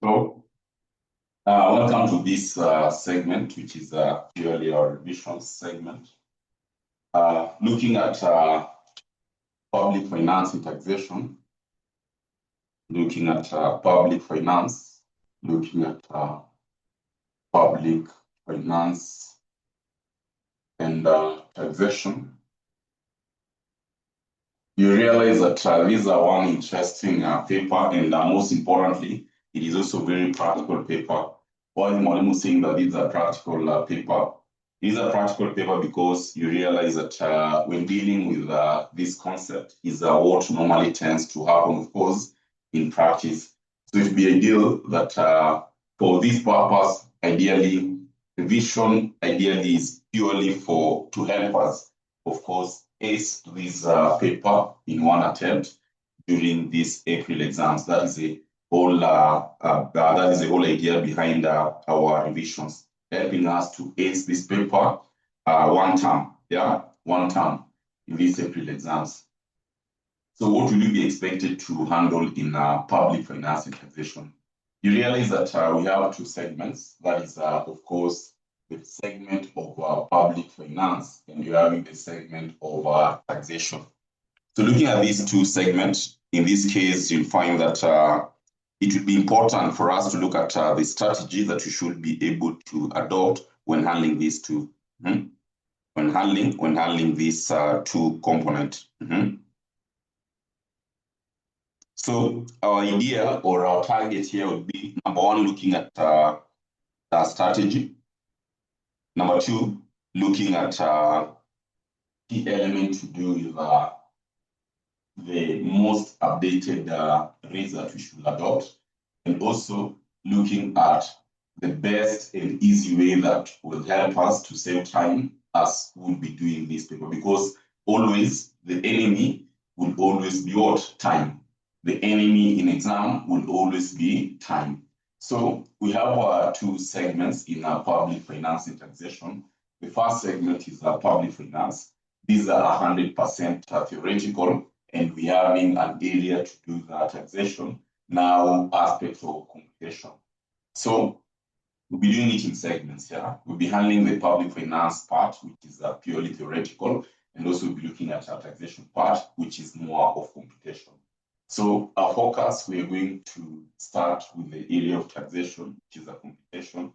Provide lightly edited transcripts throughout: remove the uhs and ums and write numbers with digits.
So, welcome to this segment, which is purely our revision segment. Looking at public finance and taxation, looking at public finance, looking at public finance and taxation. You realize that these are one interesting paper, and most importantly, it is also very practical paper. Why is Mwalimu saying that these are practical paper? These are practical paper because you realize that when dealing with this concept is what normally tends to happen, of course, in practice. So it would be ideal that for this purpose, ideally, revision ideally is purely to help us, of course, ace this paper in one attempt during this April exams. That is a whole idea behind our revisions, helping us to ace this paper one term in these April exams. So what will you be expected to handle in public finance and taxation? You realize that we have two segments. That is, of course, the segment of public finance, and you're having the segment of taxation. So looking at these two segments, in this case, you'll find that it would be important for us to look at the strategy that we should be able to adopt when handling these two. When handling these two components. So our idea or our target here would be, number one, looking at the strategy. Number two, looking at key element to do with the most updated rates that we should adopt, and also looking at the best and easy way that will help us to save time as we'll be doing this paper, because always the enemy will always be what? Time. The enemy in exam will always be time. So we have two segments in our public finance and taxation. The first segment is public finance. These are 100% theoretical, and we are having an area to do the taxation, now aspects of computation. So we'll be doing it in segments here. We'll be handling the public finance part, which is purely theoretical, and also we'll be looking at our taxation part, which is more of computation. So our focus, we are going to start with the area of taxation, which is a computation.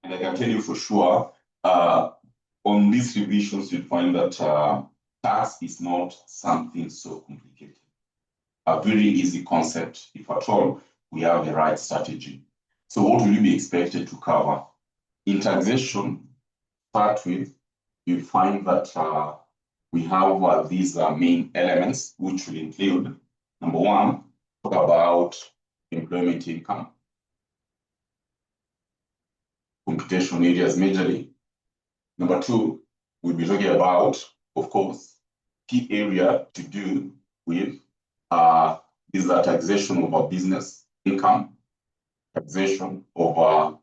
And I can tell you for sure, on these revisions, you'll find that tax is not something so complicated. A very easy concept, if at all, we have the right strategy. So what will you be expected to cover? In taxation, start with, you find that we have these main elements, which will include, number one, talk about employment income, computation areas majorly. Number two, we'll be talking about, of course, key area to do with is the taxation of our business income, taxation of our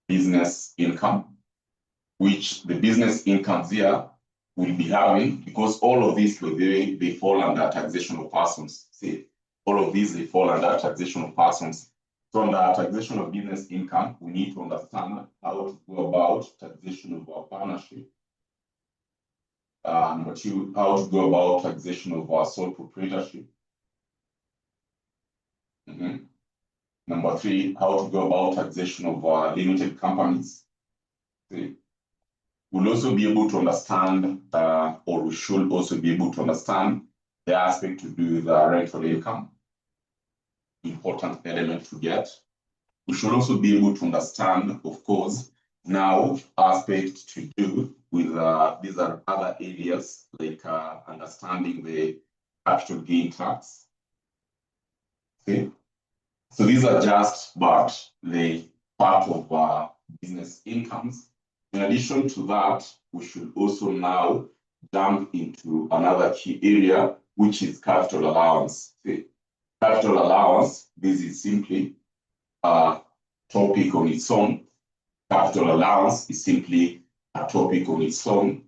business income, which the business incomes here will be having, because all of these, they fall under taxation of persons. See, all of these, they fall under taxation of persons. So under taxation of business income, we need to understand how to go about taxation of our partnership. Number two, how to go about taxation of our sole proprietorship. Number three, how to go about taxation of our limited companies. See, we'll also be able to understand, or we should also be able to understand the aspect to do with rental income. Important element to get. We should also be able to understand, of course, now aspects to do with these are other areas like understanding the capital gain tax. Okay, so these are just but the part of business incomes. In addition to that, we should also now jump into another key area, which is capital allowance. Okay. Capital allowance, this is simply a topic on its own. Capital allowance is simply a topic on its own.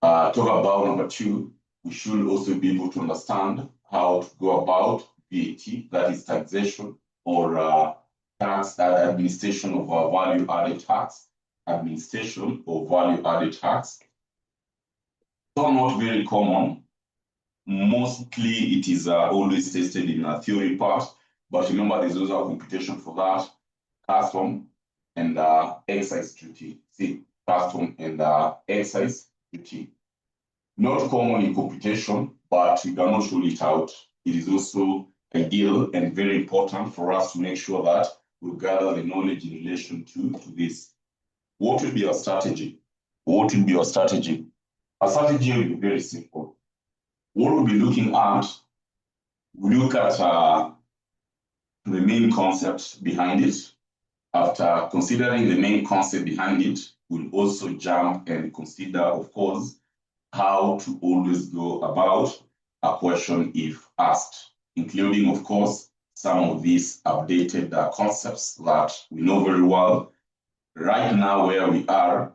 Talk about number two, we should also be able to understand how to go about VAT, that is taxation or tax, administration of value-added tax, administration of value-added tax. So not very common. Mostly it is always tested in a theory part, but remember there's also a computation for that, custom and excise duty. See, custom and excise duty. Not common in computation, but we cannot rule it out. It is also ideal and very important for us to make sure that we gather the knowledge in relation to this. What will be our strategy? What will be our strategy? Our strategy will be very simple. What we'll be looking at, we look at the main concept behind it. After considering the main concept behind it, we'll also jump and consider, of course, how to always go about a question if asked, including, of course, some of these updated concepts that we know very well. Right now, where we are,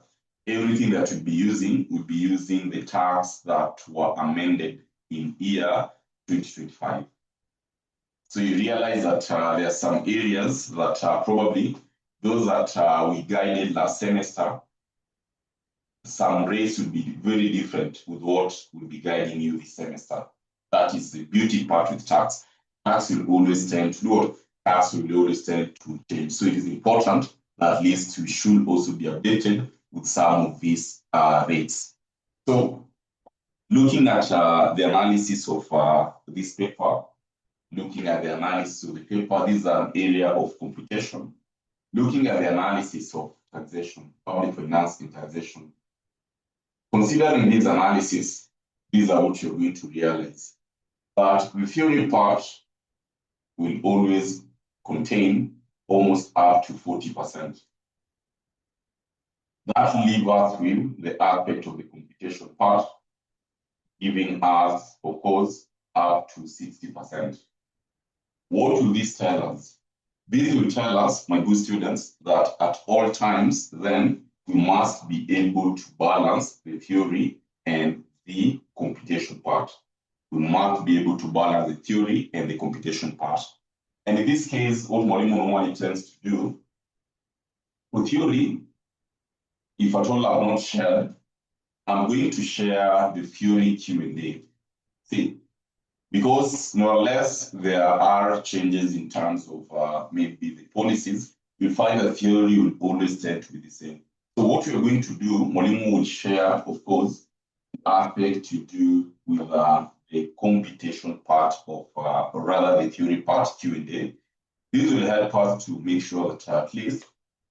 everything that we'll be using the tags that were amended in year 2025. So you realize that there are some areas that are probably those that we guided last semester. Some rates will be very different with what we'll be guiding you this semester. That is the beauty part with tax. Tax will always tend to do, tax will always tend to change. So it is important that at least we should also be updated with some of these rates. So looking at the analysis of this paper, looking at the analysis of the paper, this is an area of computation. Looking at the analysis of taxation, public finance and taxation. Considering this analysis, these are what you're going to realize. But the theory part will always contain almost up to 40%. That leaves us with the aspect of the computation part, giving us, of course, up to 60%. What will this tell us? This will tell us, my good students, that at all times, then we must be able to balance the theory and the computation part. We must be able to balance the theory and the computation part. And in this case, what Mwalimu normally tends to do, for theory, if at all I've not shared, I'm going to share the theory Q&A. See, because more or less there are changes in terms of maybe the policies, you'll find that theory will always tend to be the same. So what we're going to do, Mwalimu will share, of course, the aspect to do with the computation part of, or rather the theory part, Q&A. This will help us to make sure that at least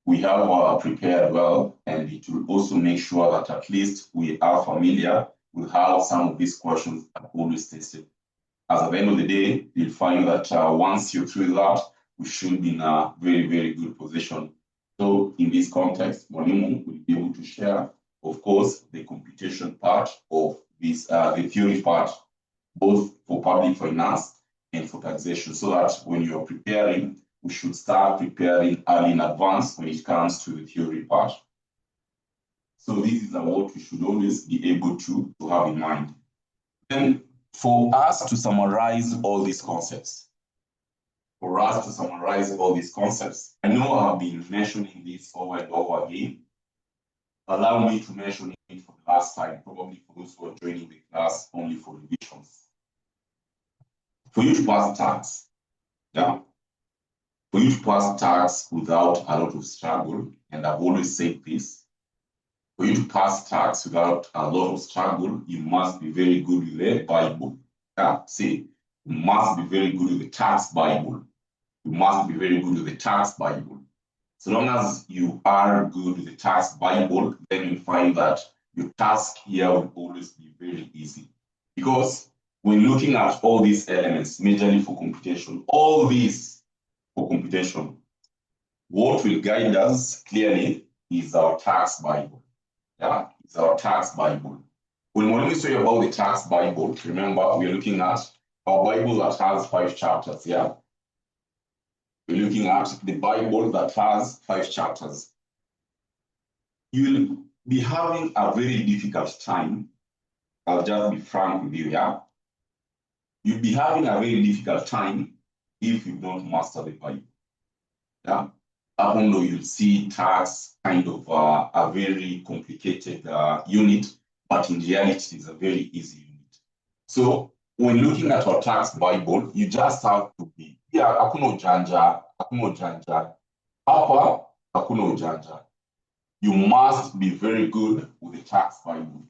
we have prepared well, and it will also make sure that at least we are familiar with how some of these questions are always tested. As at the end of the day, you'll find that once you're through that, we should be in a very, very good position. So in this context, Mwalimu will be able to share, of course, the computation part of this, the theory part, both for public finance and for taxation, so that when you're preparing, we should start preparing early in advance when it comes to the theory part. So this is what we should always be able to have in mind. Then for us to summarize all these concepts, I know I've been mentioning this over and over again. Allow me to mention it for the last time, probably for those who are joining the class only for revisions. For you to pass tax, for you to pass tax without a lot of struggle, and I've always said this, for you to pass tax without a lot of struggle, you must be very good with the Bible. You must be very good with the tax Bible. You must be very good with the tax Bible. So long as you are good with the tax Bible, then you find that your task here will always be very easy. Because when looking at all these elements, majorly for computation, all these for computation, what will guide us clearly is our tax Bible. It's our tax Bible. When we say about the tax Bible, remember we're looking at our Bible that has 5 chapters. We're looking at the Bible that has 5 chapters. You will be having a very difficult time. I'll just be frank with you. You'll be having a very difficult time if you don't master the Bible. Yeah. Even though you see tax kind of a very complicated unit, but in reality, it's a very easy unit. So when looking at our tax Bible, you just have to be, yeah, hakuna ujanja, hapa hakuna ujanja. You must be very good with the tax Bible.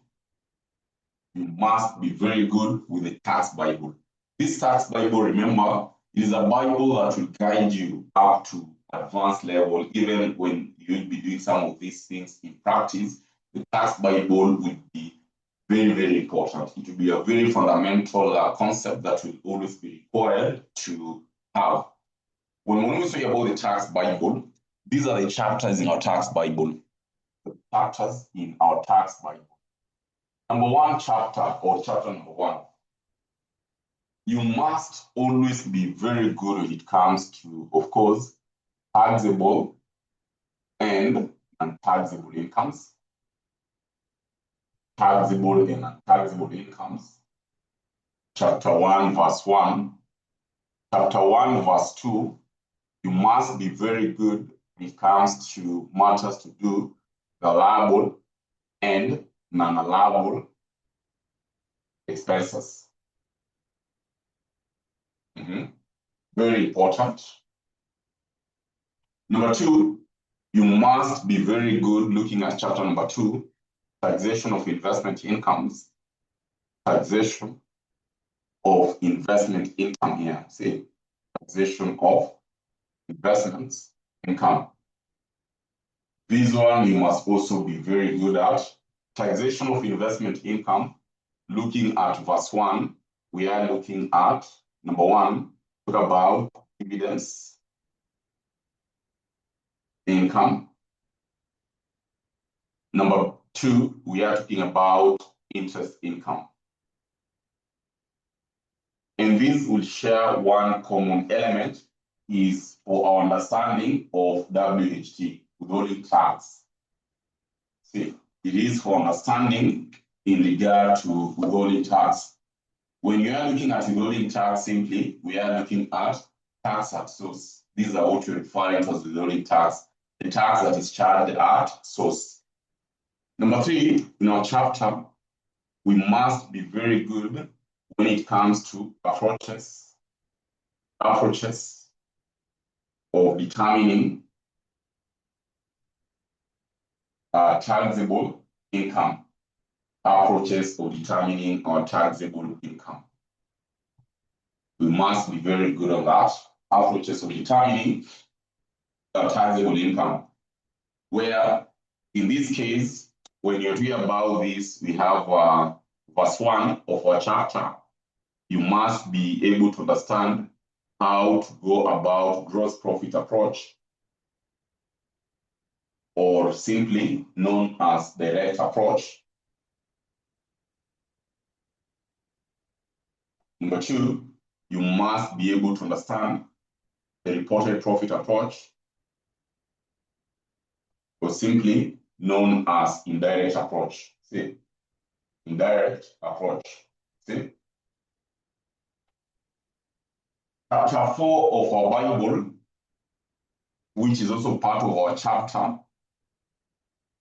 You must be very good with the tax Bible. This tax Bible, remember, is a Bible that will guide you up to advanced level, even when you'll be doing some of these things in practice. The tax Bible will be very, very important. It will be a very fundamental concept that will always be required to have. When we say about the tax Bible, these are the chapters in our tax Bible. The chapters in our tax Bible. Number one chapter, or chapter number one, you must always be very good when it comes to, of course, taxable and untaxable incomes. Taxable and untaxable incomes. Chapter 1, verse 1. Chapter 1, verse 2, you must be very good when it comes to matters to do the allowable and non-allowable expenses. Very important. Number 2, you must be very good looking at chapter number 2, taxation of investment incomes. Taxation of investment income here. See, taxation of investments income. This one you must also be very good at. Taxation of investment income. Looking at verse 1, we are looking at number 1, talk about dividends income. Number 2, we are talking about interest income. And this will share one common element, is for our understanding of WHT, withholding tax. See, it is for understanding in regard to withholding tax. When you are looking at withholding tax, simply, we are looking at tax at source. These are what we refer to as withholding tax, the tax that is charged at source. Number 3, in our chapter, we must be very good when it comes to approaches of determining taxable income. Approaches of determining our taxable income. We must be very good on that. Approaches of determining our taxable income. Where, in this case, when you're talking about this, we have verse 1 of our chapter. You must be able to understand how to go about gross profit approach, or simply known as direct approach. Number 2, you must be able to understand the reported profit approach, or simply known as indirect approach. See, indirect approach. See, chapter 4 of our Bible, which is also part of our chapter,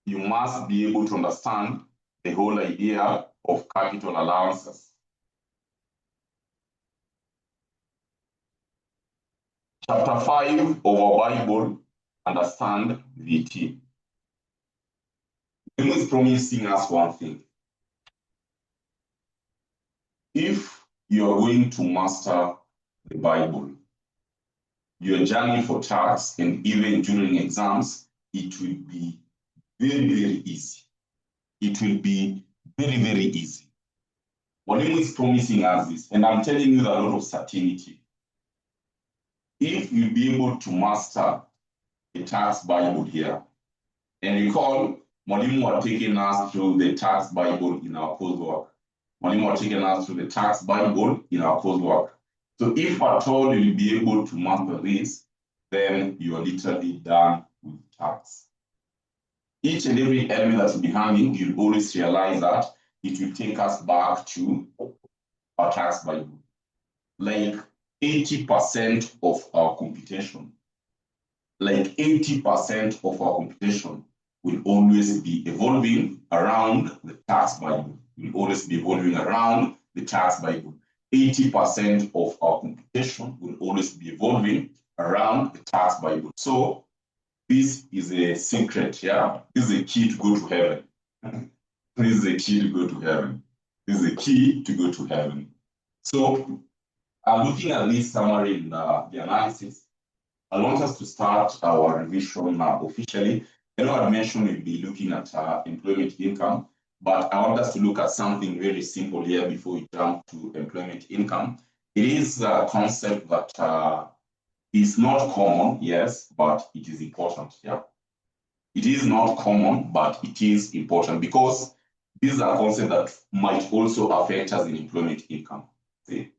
you must be able to understand the whole idea of capital allowances. Chapter 5 of our Bible, understand VAT. God is promising us one thing. If you are going to master the Bible, your journey for tax and even during exams, it will be very, very easy. It will be very, very easy. Mwalimu is promising us this, and I'm telling you a lot of certainty. If you'll be able to master the tax Bible here, and recall, Mwalimu are taking us through the tax Bible in our coursework. Mwalimu are taking us through the tax Bible in our coursework. So if at all you'll be able to master this, then you are literally done with tax. Each and every element that will be handling, you'll always realize that it will take us back to our tax Bible. Like 80% of our computation, like 80% of our computation will always be evolving around the tax Bible. Will always be evolving around the tax Bible. 80% of our computation will always be evolving around the tax Bible. So this is a secret, yeah? This is a key to go to heaven. This is a key to go to heaven. This is a key to go to heaven. So looking at this summary in the analysis, I want us to start our revision officially. I know I mentioned we'll be looking at employment income, but I want us to look at something very simple here before we jump to employment income. It is a concept that is not common, yes, but it is important. Yeah, it is not common, but it is important because these are concepts that might also affect us in employment income. See?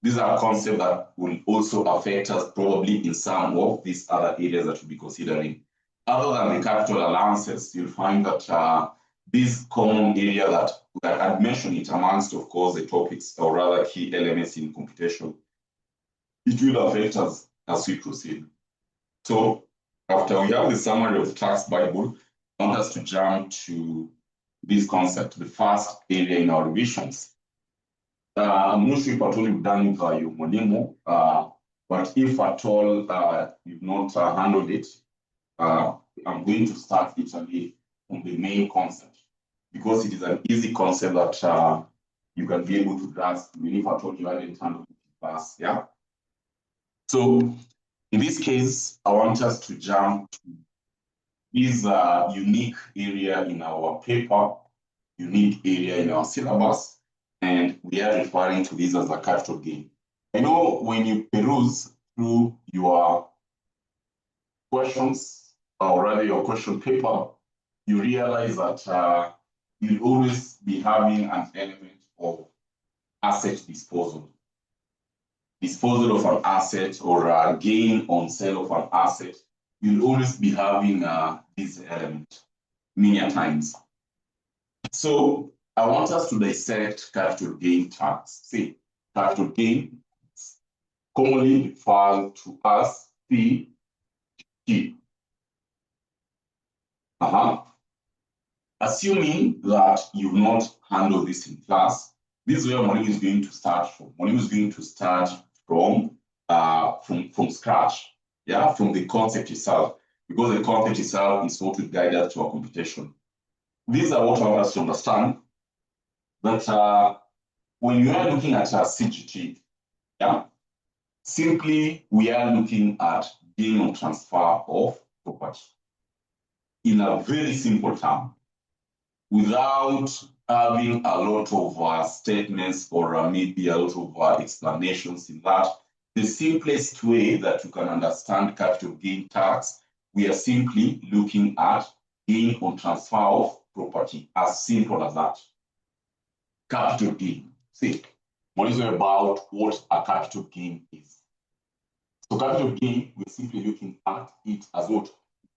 These are concepts that will also affect us probably in some of these other areas that we'll be considering. Other than the capital allowances, you'll find that this common area that I've mentioned it amongst, of course, the topics or rather key elements in computation, it will affect us as we proceed. So after we have the summary of tax Bible, I want us to jump to this concept, the first area in our revisions. I'm not sure if at all you've done it by your Mwalimu, but if at all you've not handled it, I'm going to start literally on the main concept because it is an easy concept that you can be able to grasp even if at all you haven't handled it in class. Yeah. So in this case, I want us to jump to this unique area in our paper, unique area in our syllabus. And we are referring to this as a capital gain. I know when you peruse through your questions, or rather your question paper, you realize that you'll always be having an element of asset disposal. Disposal of an asset or a gain on sale of an asset, you'll always be having this element many times. So I want us to dissect capital gain tax. See, capital gain commonly referred to as CGT. Assuming that you've not handled this in class, this is where Mwalimu is going to start from. Mwalimu is going to start from scratch, yeah, from the concept itself, because the concept itself is what will guide us to our computation. These are what I want us to understand. That when you are looking at a CGT, yeah, simply we are looking at gain on transfer of property in a very simple term, without having a lot of statements or maybe a lot of explanations in that. The simplest way that you can understand capital gain tax, we are simply looking at gain on transfer of property, as simple as that. Capital gain. See, what is it about what a capital gain is? So capital gain, we're simply looking at it as what?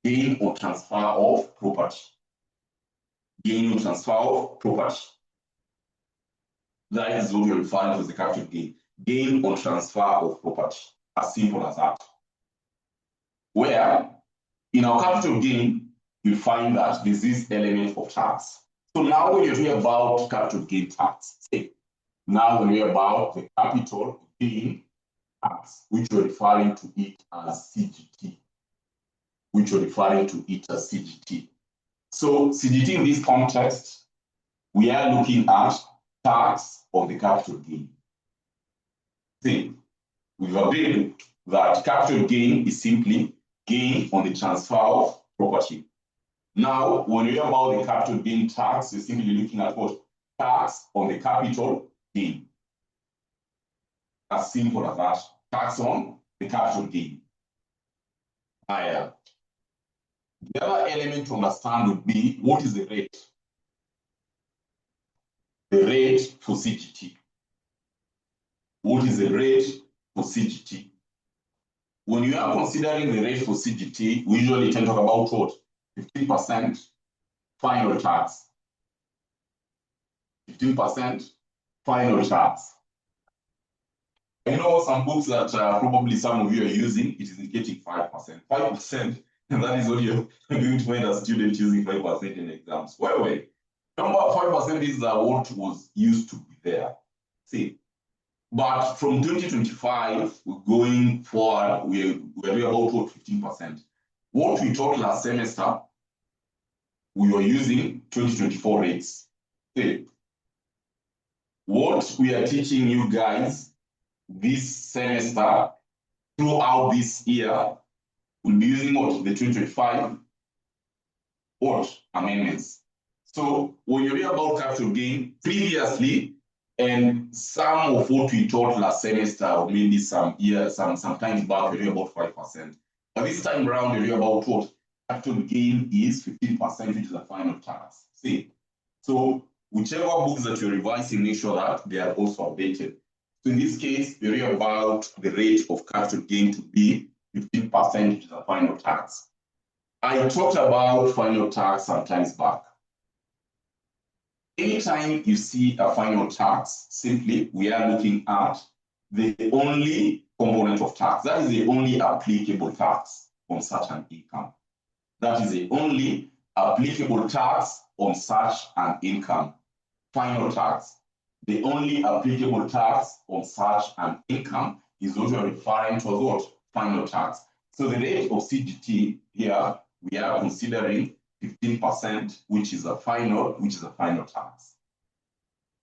Gain on transfer of property. Gain on transfer of property. That is what we're referring to as the capital gain. Gain on transfer of property. As simple as that. Where in our capital gain, you find that there's this element of tax. So now when you're talking about capital gain tax, say, now when we're about the capital gain tax, which we're referring to it as CGT. Which we're referring to it as CGT. So CGT in this context, we are looking at tax on the capital gain. See, we've agreed that capital gain is simply gain on the transfer of property. Now, when we're about the capital gain tax, we're simply looking at what? Tax on the capital gain. As simple as that. Tax on the capital gain. Higher. The other element to understand would be what is the rate? The rate for CGT. What is the rate for CGT? When you are considering the rate for CGT, we usually tend to talk about what? 15% final tax. 15% final tax. I know some books that probably some of you are using, it is indicating 5%. 5%, and that is what you're going to find a student using 5% in exams. Wait. Remember, 5% is what was used to be there. See, but from 2025, going forward, we're doing about 15%. What we taught last semester, we were using 2024 rates. See, what we are teaching you guys this semester throughout this year, we'll be using what? The 2025 what? Amendments. So when you read about capital gain previously, and some of what we taught last semester, or maybe some times back, we read about 5%. But this time around, we read about what? Capital gain is 15%, which is the final tax. See, so whichever books that you're revising, make sure that they are also updated. So in this case, we read about the rate of capital gain to be 15%, which is the final tax. I talked about final tax some times back. Anytime you see a final tax, simply we are looking at the only component of tax. That is the only applicable tax on such an income. That is the only applicable tax on such an income. Final tax. The only applicable tax on such an income is what we are referring to as what? Final tax. So the rate of CGT here, we are considering 15%, which is a final tax.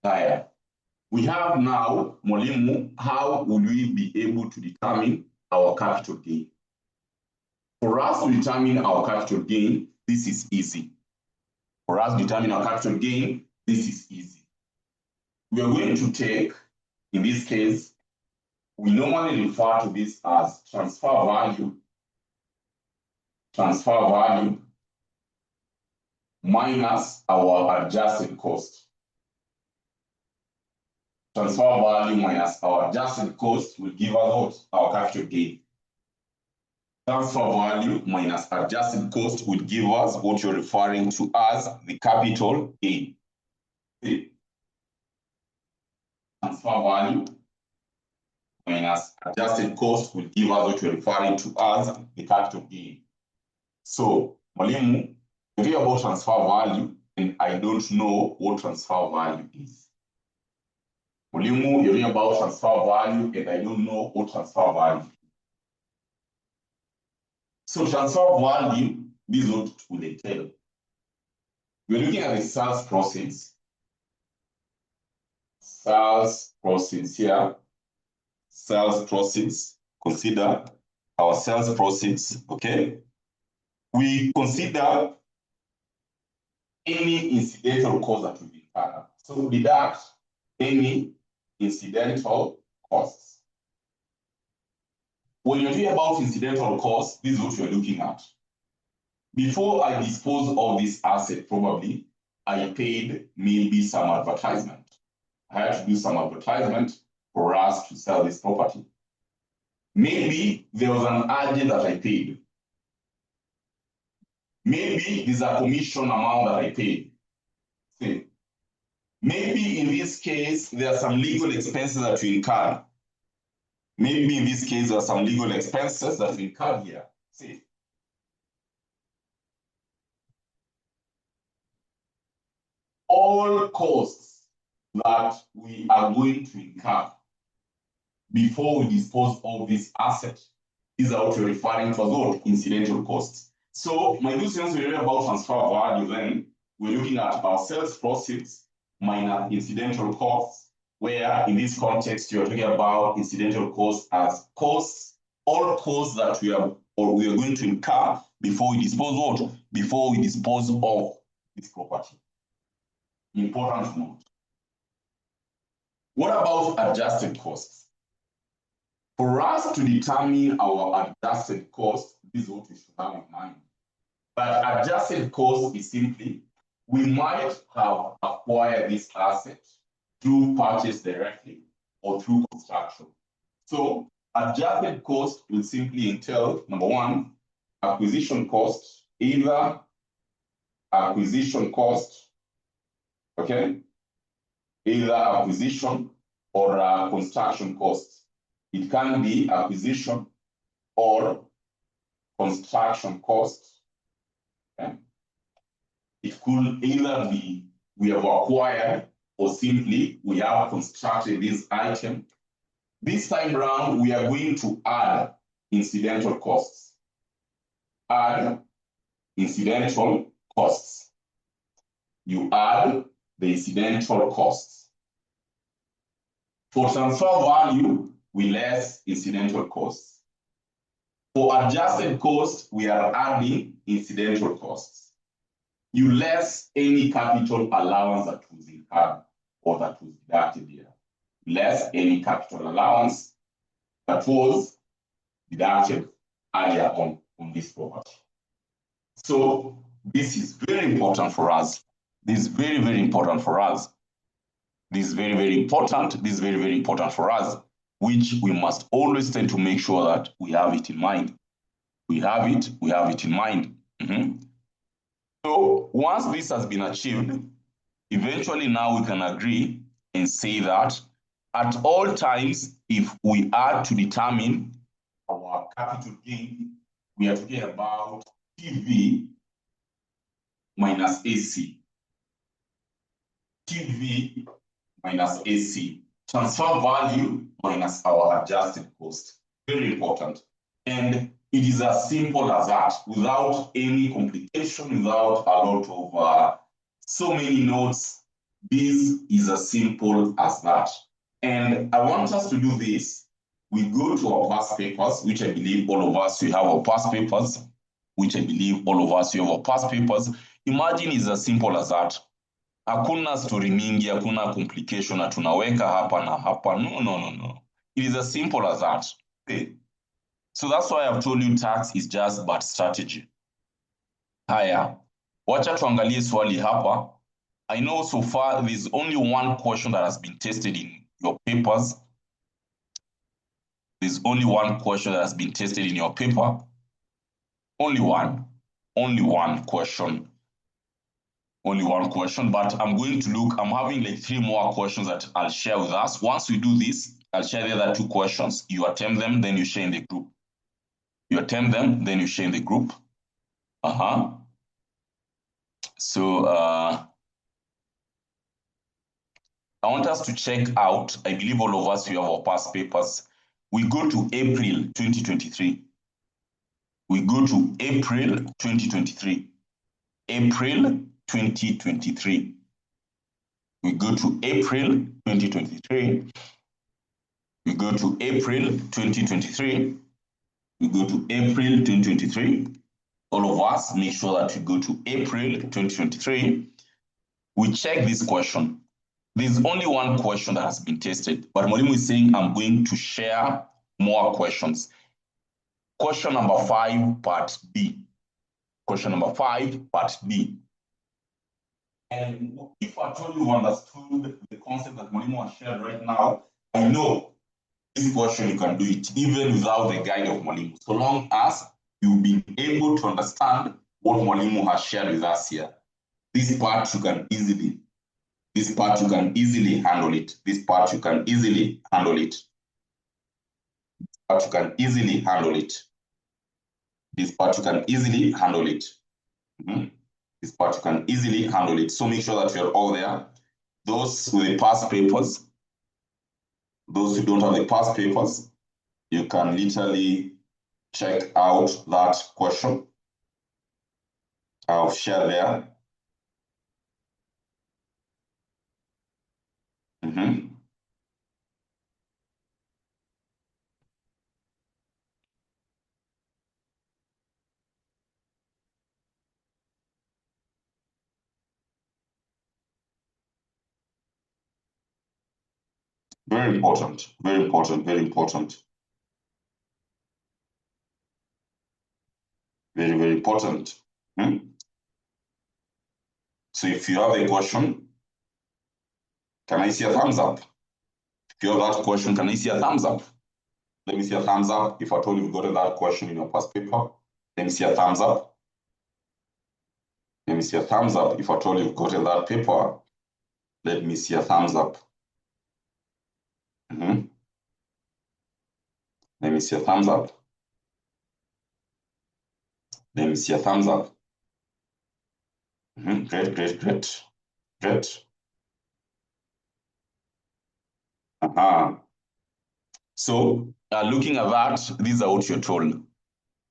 There. We have now, Mwalimu, how will we be able to determine our capital gain? For us to determine our capital gain, this is easy. For us to determine our capital gain, this is easy. We are going to take, in this case, we normally refer to this as transfer value minus our adjusted cost. Transfer value minus our adjusted cost will give us what? Our capital gain. Transfer value minus adjusted cost will give us what you're referring to as the capital gain. See? Transfer value minus adjusted cost will give us what you're referring to as the capital gain. So, Mwalimu, you hear about transfer value, and I don't know what transfer value is. Mwalimu, you hear about transfer value, and I don't know what transfer value is. So, transfer value, this is what it will entail. We're looking at the sales proceeds. Sales proceeds here. Sales proceeds. Consider our sales proceeds, okay? We consider any incidental cost that we incur. So we deduct any incidental costs. When you hear about incidental costs, this is what you're looking at. Before I dispose of this asset, probably, I paid maybe some advertisement. I had to do some advertisement for us to sell this property. Maybe there was an agent that I paid. Maybe there's a commission amount that I paid. See? Maybe in this case, there are some legal expenses that we incur. Maybe in this case, there are some legal expenses that we incur here. See? All costs that we are going to incur before we dispose of this asset, these are what we're referring to as what? Incidental costs. So, my good students, we read about transfer value, then we're looking at our sales proceeds minus incidental costs, where in this context, you're talking about incidental costs as costs, all costs that we are going to incur before we dispose of this property. Important note. What about adjusted costs? For us to determine our adjusted cost, this is what we should have in mind. But adjusted cost is simply, we might have acquired this asset through purchase directly or through construction. So adjusted cost will simply entail, number one, acquisition cost, either acquisition cost, okay, either acquisition or construction costs. It can be acquisition or construction cost. Okay? It could either be we have acquired or simply we have constructed this item. This time round, we are going to add incidental costs. Add incidental costs. You add the incidental costs. For transfer value, we less incidental costs. For adjusted cost, we are adding incidental costs. You less any capital allowance that was incurred or that was deducted here. Less any capital allowance that was deducted earlier on this property. So this is very important for us. This is very, very important for us. This is very, very important. This is very, very important for us, which we must always tend to make sure that we have it in mind. We have it in mind. So once this has been achieved, eventually now we can agree and say that at all times, if we are to determine our capital gain, we are talking about TV minus AC. TV minus AC. Transfer value minus our adjusted cost. Very important. And it is as simple as that, without any complication, without a lot of so many notes. This is as simple as that. And I want us to do this. We go to our past papers, which I believe all of us, we have our past papers, Imagine it's as simple as that. Hakuna story mingi, hakuna complication na tunaweka hapa na hapa. No. It is as simple as that. Okay. So that's why I've told you tax is just but strategy. Haya, wacha tuangalie swali hapa. I know so far there's only one question that has been tested in your papers. There's only one question that has been tested in your paper. Only one question. Only one question, but I'm going to look, I'm having like 3 more questions that I'll share with us. Once we do this, I'll share the other 2 questions. You attempt them, then you share in the group. You attempt them, then you share in the group. So I want us to check out, I believe all of us, we have our past papers. We go to April 2023. We go to April 2023. April 2023. We go to April 2023. We go to April 2023. We go to April 2023. All of us make sure that we go to April 2023. We check this question. There's only one question that has been tested, but Mwalimu is saying I'm going to share more questions. Question number 5, part B. Question number 5, part B. And if I told you understood the concept that Mwalimu has shared right now, I know this question you can do it even without the guide of Mwalimu, so long as you've been able to understand what Mwalimu has shared with us here. This part you can easily handle it. This part you can easily handle it. This part you can easily handle it. This part you can easily handle it. This part you can easily handle it. So make sure that you're all there. Those with the past papers, those who don't have the past papers, you can literally check out that question I've shared there. Very important, very important, very important. Very, very important. So if you have a question, can I see a thumbs up? If you have that question, can I see a thumbs up? Let me see a thumbs up. If I told you you've got that question in your past paper, let me see a thumbs up. Let me see a thumbs up. If I told you you've got that paper, let me see a thumbs up. Let me see a thumbs up. Let me see a thumbs up. Great, great, great, great. So looking at that, these are what you're told.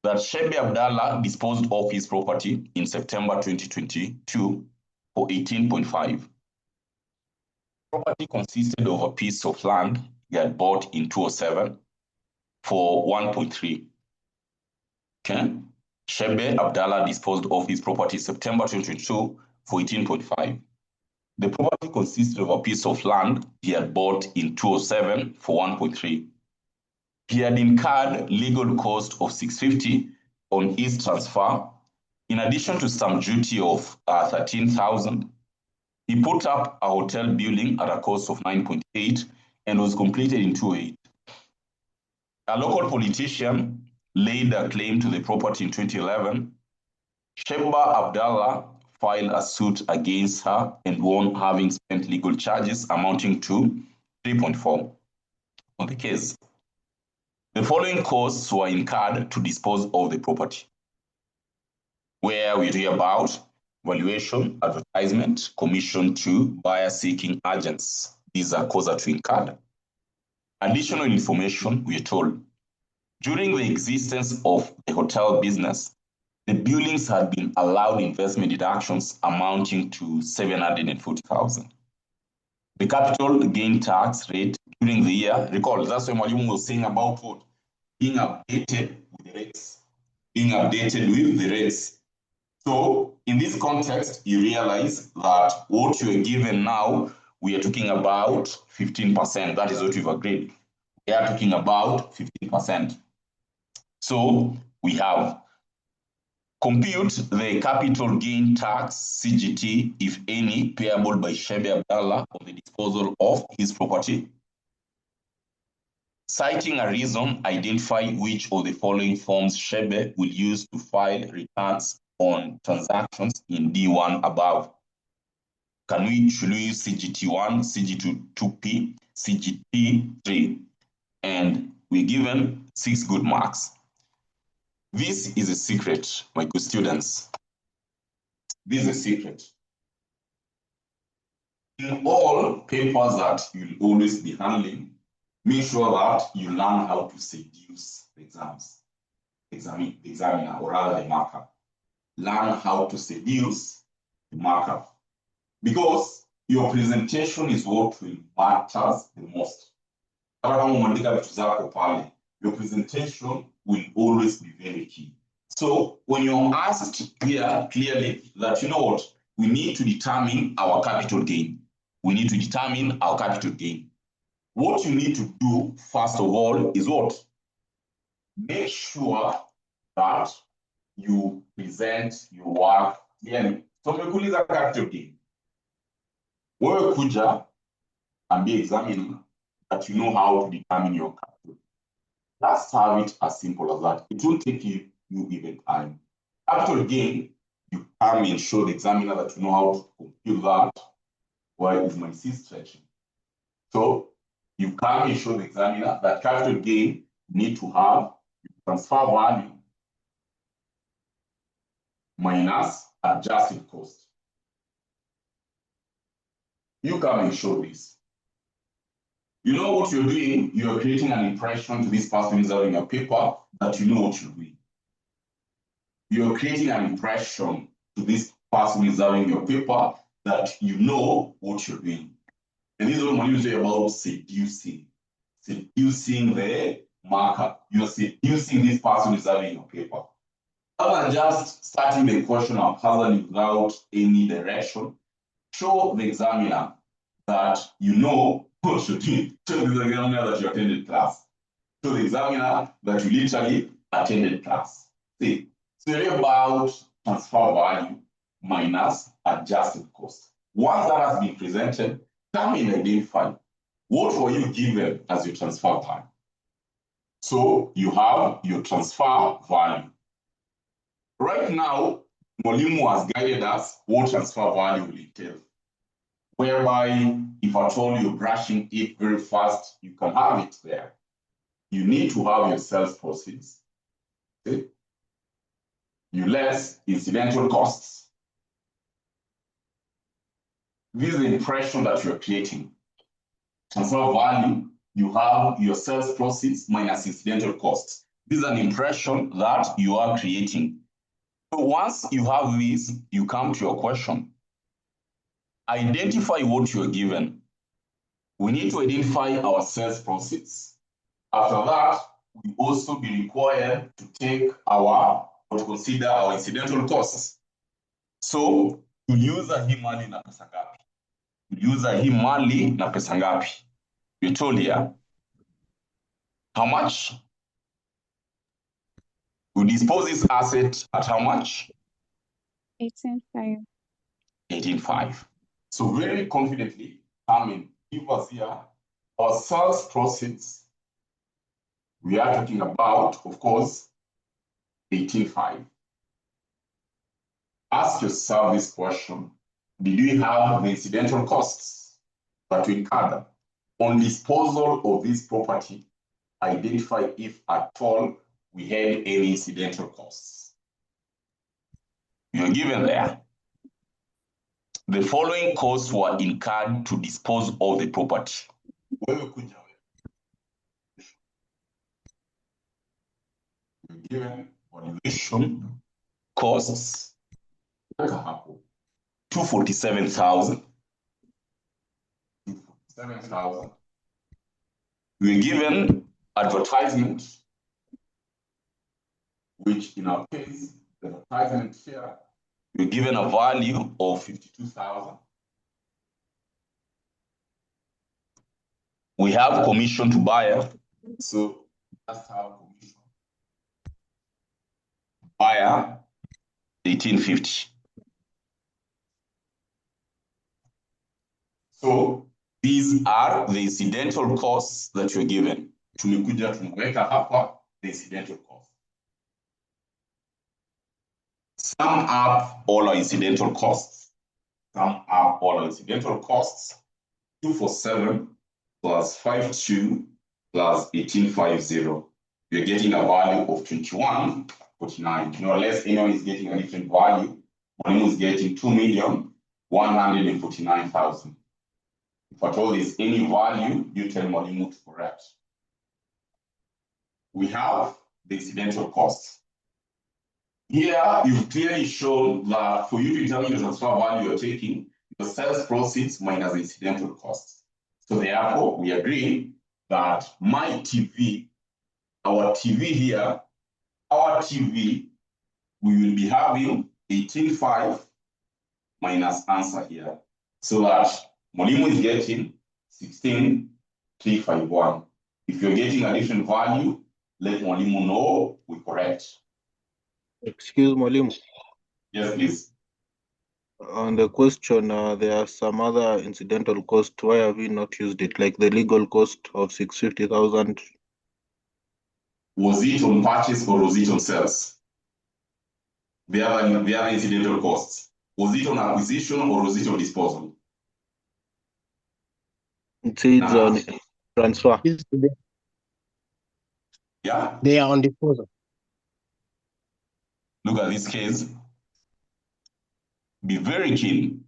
That Shebe Abdallah disposed of his property in September 2022 for 18.5. Property consisted of a piece of land he had bought in 2007 for 1.3. Okay. Shebe Abdallah disposed of his property September 2022 for 18.5. The property consisted of a piece of land he had bought in 2007 for 1.3. He had incurred legal cost of 650 on his transfer, in addition to stamp duty of 13,000. He put up a hotel building at a cost of 9.8 and was completed in 2008. A local politician laid a claim to the property in 2011. Sheba Abdallah filed a suit against her and won, having spent legal charges amounting to 3.4 on the case. The following costs were incurred to dispose of the property, where we read about valuation, advertisement, commission to buyer-seeking agents. These are costs to incurred. Additional information, we are told. During the existence of the hotel business, the buildings had been allowed investment deductions amounting to 740,000. The capital gain tax rate during the year, recall, that's when Mwalimu was saying about what? Being updated with the rates. Being updated with the rates. So in this context, you realize that what you are given now, we are talking about 15%. That is what we've agreed. We are talking about 15%. So we have compute the capital gain tax, CGT, if any, payable by Shebe Abdallah on the disposal of his property. Citing a reason, identify which of the following forms Shebe will use to file returns on transactions in D1 above. Should we use CGT1, CGT2P, CGT3? And we're given 6 good marks. This is a secret, my good students. This is a secret. In all papers that you'll always be handling, make sure that you learn how to seduce the examiner, or rather the marker. Learn how to seduce the marker. Because your presentation is what will matters the most. Your presentation will always be very key. So when you're asked here clearly that, you know what, we need to determine our capital gain. We need to determine our capital gain. What you need to do, first of all, is what? Make sure that you present your work clearly. So umekuuliza capital gain. Wewe kuja and be examining that you know how to determine your capital. Let's have it as simple as that. It won't take you even time. Capital gain, you come and show the examiner that you know how to compute that. Why is my C stretching? So you come and show the examiner that capital gain need to have transfer value minus adjusted cost. You come and show this. You know what you're doing? You're creating an impression to this person who's in your paper that you know what you're doing. You're creating an impression to this person who's in your paper that you know what you're doing. And this is what I'm say about seducing. Seducing the marker. You're seducing this person who's in your paper. Other than just starting the question haphazardly without any direction, show the examiner that you know what you're doing. Show the examiner that you attended class. Show the examiner that you literally attended class. See, so it's about transfer value minus adjusted cost. Once that has been presented, come and identify what were you given as your transfer value. So you have your transfer value. Right now, Mwalimu has guided us what transfer value will entail. Whereby, if at all you're brushing it very fast, you can have it there. you need to have your sales proceeds. Okay? You less incidental costs. This is the impression that you're creating. Transfer value, you have your sales proceeds minus incidental costs. This is an impression that you are creating. So once you have this, you come to your question. Identify what you're given. We need to identify our sales proceeds. After that, we also be required to take or to consider our incidental costs. So, tuliuza hii mali na pesa ngapi? Tuliuza hii mali na pesa ngapi? You told here. How much? We dispose this asset at how much? 18.5. 18.5. So very confidently, give us here our sales proceeds. We are talking about, of course, 18.5. Ask yourself this question. Did we have the incidental costs that we incurred on disposal of this property? Identify if at all we had any incidental costs. You're given there. The following costs were incurred to dispose of the property. You're given valuation costs 247,000. 247,000. We're given advertisement, which in our case, the advertisement here, we're given a value of 52,000. We have commission to buyer, so just have commission. Buyer, 1850. So these are the incidental costs that you're given. Tumekuja tunaweka hapa the incidental costs. Sum up all our incidental costs. Sum up all our incidental costs. 247 plus 52 plus 1850. You're getting a value of 2149. More or less, anyone is getting a different value. One is getting 2,149,000. If at all there's any value, you tell Mwalimu to correct. We have the incidental costs. Here, you've clearly shown that for you to determine the transfer value you're taking, the sales proceeds minus the incidental costs. So therefore, we agree that my TV, our TV here, our TV, we will be having 18.5 minus answer here. So that Mwalimu is getting 16,351. If you're getting a different value, let Mwalimu know we correct. Excuse Mwalimu. Yes, please. On the question, there are some other incidental costs. Why have we not used it? Like the legal cost of 650,000. Was it on purchase or was it on sales? The other incidental costs. Was it on acquisition or was it on disposal? It says on transfer. Yeah. They are on disposal. Look at this case. Be very keen.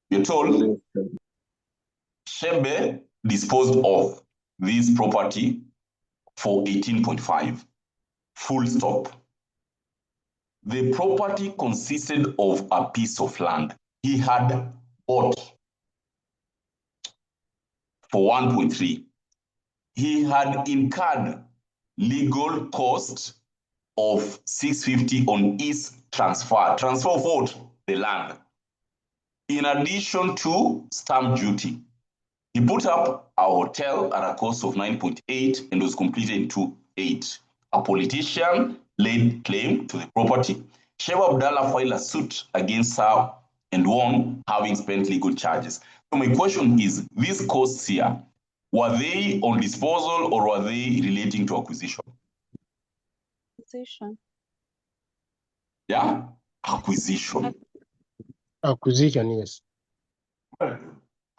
You're told Shebe disposed of this property for 18.5. Full stop. The property consisted of a piece of land he had bought for 1.3. He had incurred legal cost of 650 on his transfer. Transfer of what? The land. In addition to stamp duty, he put up a hotel at a cost of 9.8 and was completed in 2.8. A politician laid claim to the property. Sheba Abdallah filed a suit against her and won, having spent legal charges. So my question is, these costs here, were they on disposal or were they relating to acquisition? Acquisition. Yeah, acquisition. Acquisition, yes.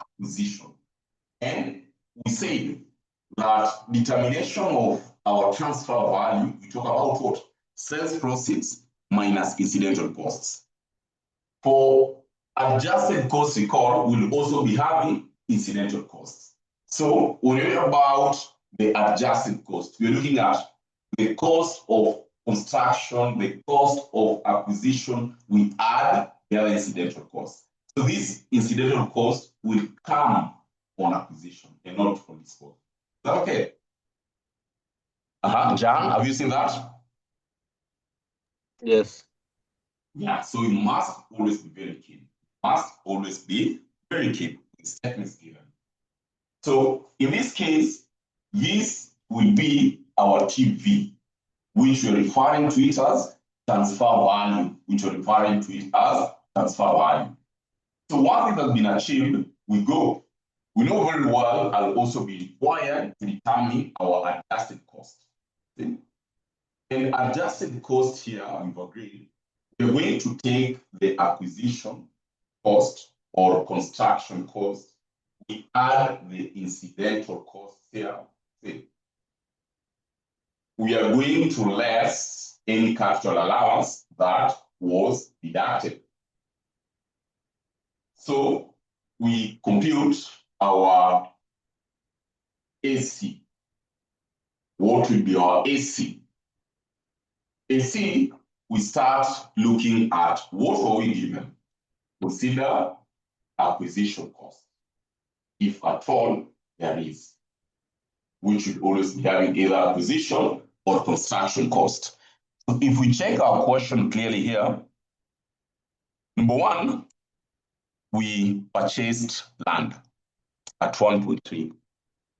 Acquisition. And we say that determination of our transfer value, we talk about what? Sales proceeds minus incidental costs. For adjusted cost recall, we'll also be having incidental costs. So when we talk about the adjusted cost, we're looking at the cost of construction, the cost of acquisition, we add the other incidental costs. So this incidental cost will come on acquisition and not from disposal. Is that okay? Jan, have you seen that? Yes. Yeah, so you must always be very keen. Must always be very keen with statements given. So in this case, this will be our TV, which we're referring to it as transfer value, which we're referring to it as transfer value. So one thing that's been achieved, we know very well I'll also be required to determine our adjusted cost. And adjusted cost here, we've agreed, we're going to take the acquisition cost or construction cost, we add the incidental costs here. We are going to less any capital allowance that was deducted. So we compute our AC. What will be our AC? AC, we start looking at what were we given. Consider acquisition cost, if at all there is, which should always be having either acquisition or construction cost. So if we check our question clearly here, number one, we purchased land at 1.3.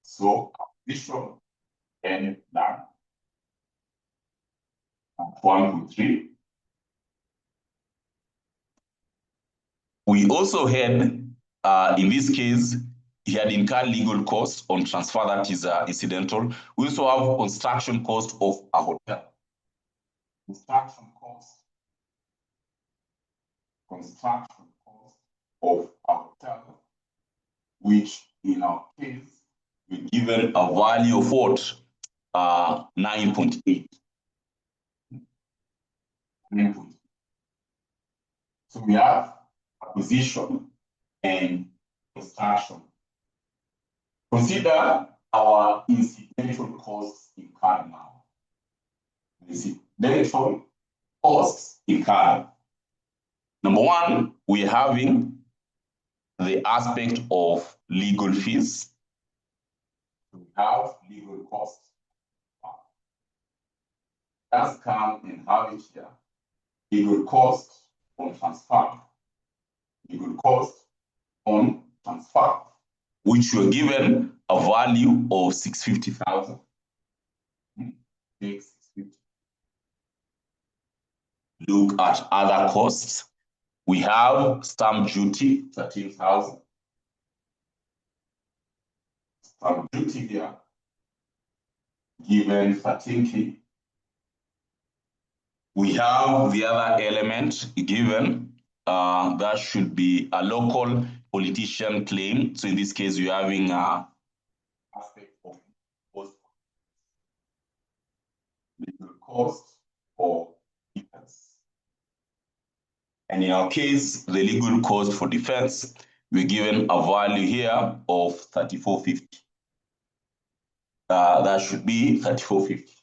So acquisition and land at 1.3. We also had, in this case, he had incurred legal costs on transfer that is incidental. We also have construction cost of a hotel. Construction cost of a hotel, which in our case, we're given a value of what? 9.8. So we have acquisition and construction. Consider our incidental costs incurred now. Incidental costs incurred. Number one, we're having the aspect of legal fees. We have legal costs. Let's come and have it here. Legal costs on transfer. Legal cost on transfer, which were given a value of 650,000. Look at other costs. We have stamp duty, 13,000. Stamp duty here, given 13K. We have the other element given, that should be a local politician claim. So in this case, you're having aspect of legal cost for defense. And in our case, the legal cost for defense, we're given a value here of 3450. That should be 3450.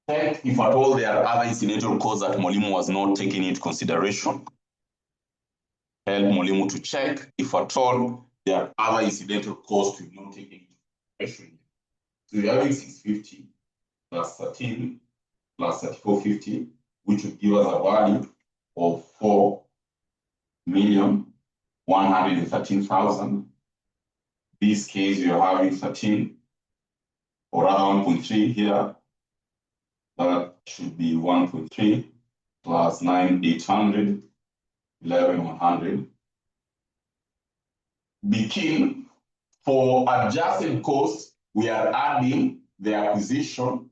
Check if at all there are other incidental costs that Mwalimu was not taking into consideration. Help Mwalimu to check if at all there are other incidental costs we've not taken into consideration. So we're having 650 plus 13 plus 3450, which would give us a value of 4,113,000. This case, we are having 13 or rather 1.3 here. That should be 1.3 plus 9,800, 11,100. Begin for adjusted costs, we are adding the acquisition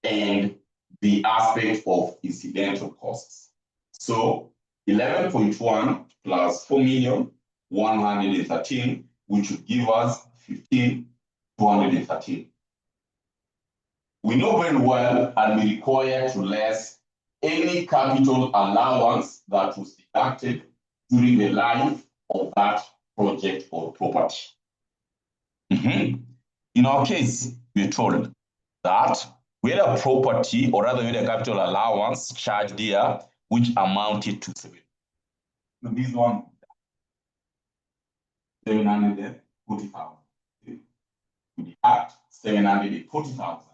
and the aspect of incidental costs. So 11.1 plus 4,113 which would give us 15,213. We know very well and we require to less any capital allowance that was deducted during the life of that project or property. In our case, we're told that we had a property, or rather we had a capital allowance charged here, which amounted to 7. So this one, 740,000. We deduct 740,000.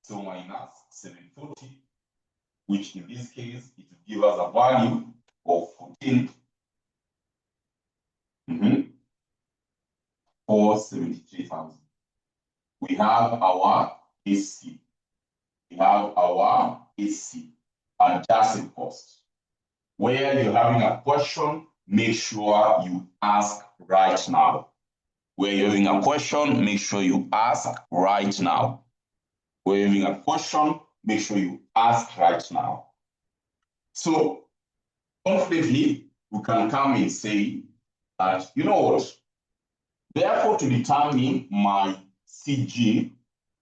So minus 740, which in this case, it will give us a value of 473,000. We have our AC. We have our AC, adjusted cost. Where you're having a question, make sure you ask right now. Where you're having a question, make sure you ask right now. Where you're having a question, make sure you ask right now. So confidently, we can come and say that, you know what? Therefore, to determine my CG,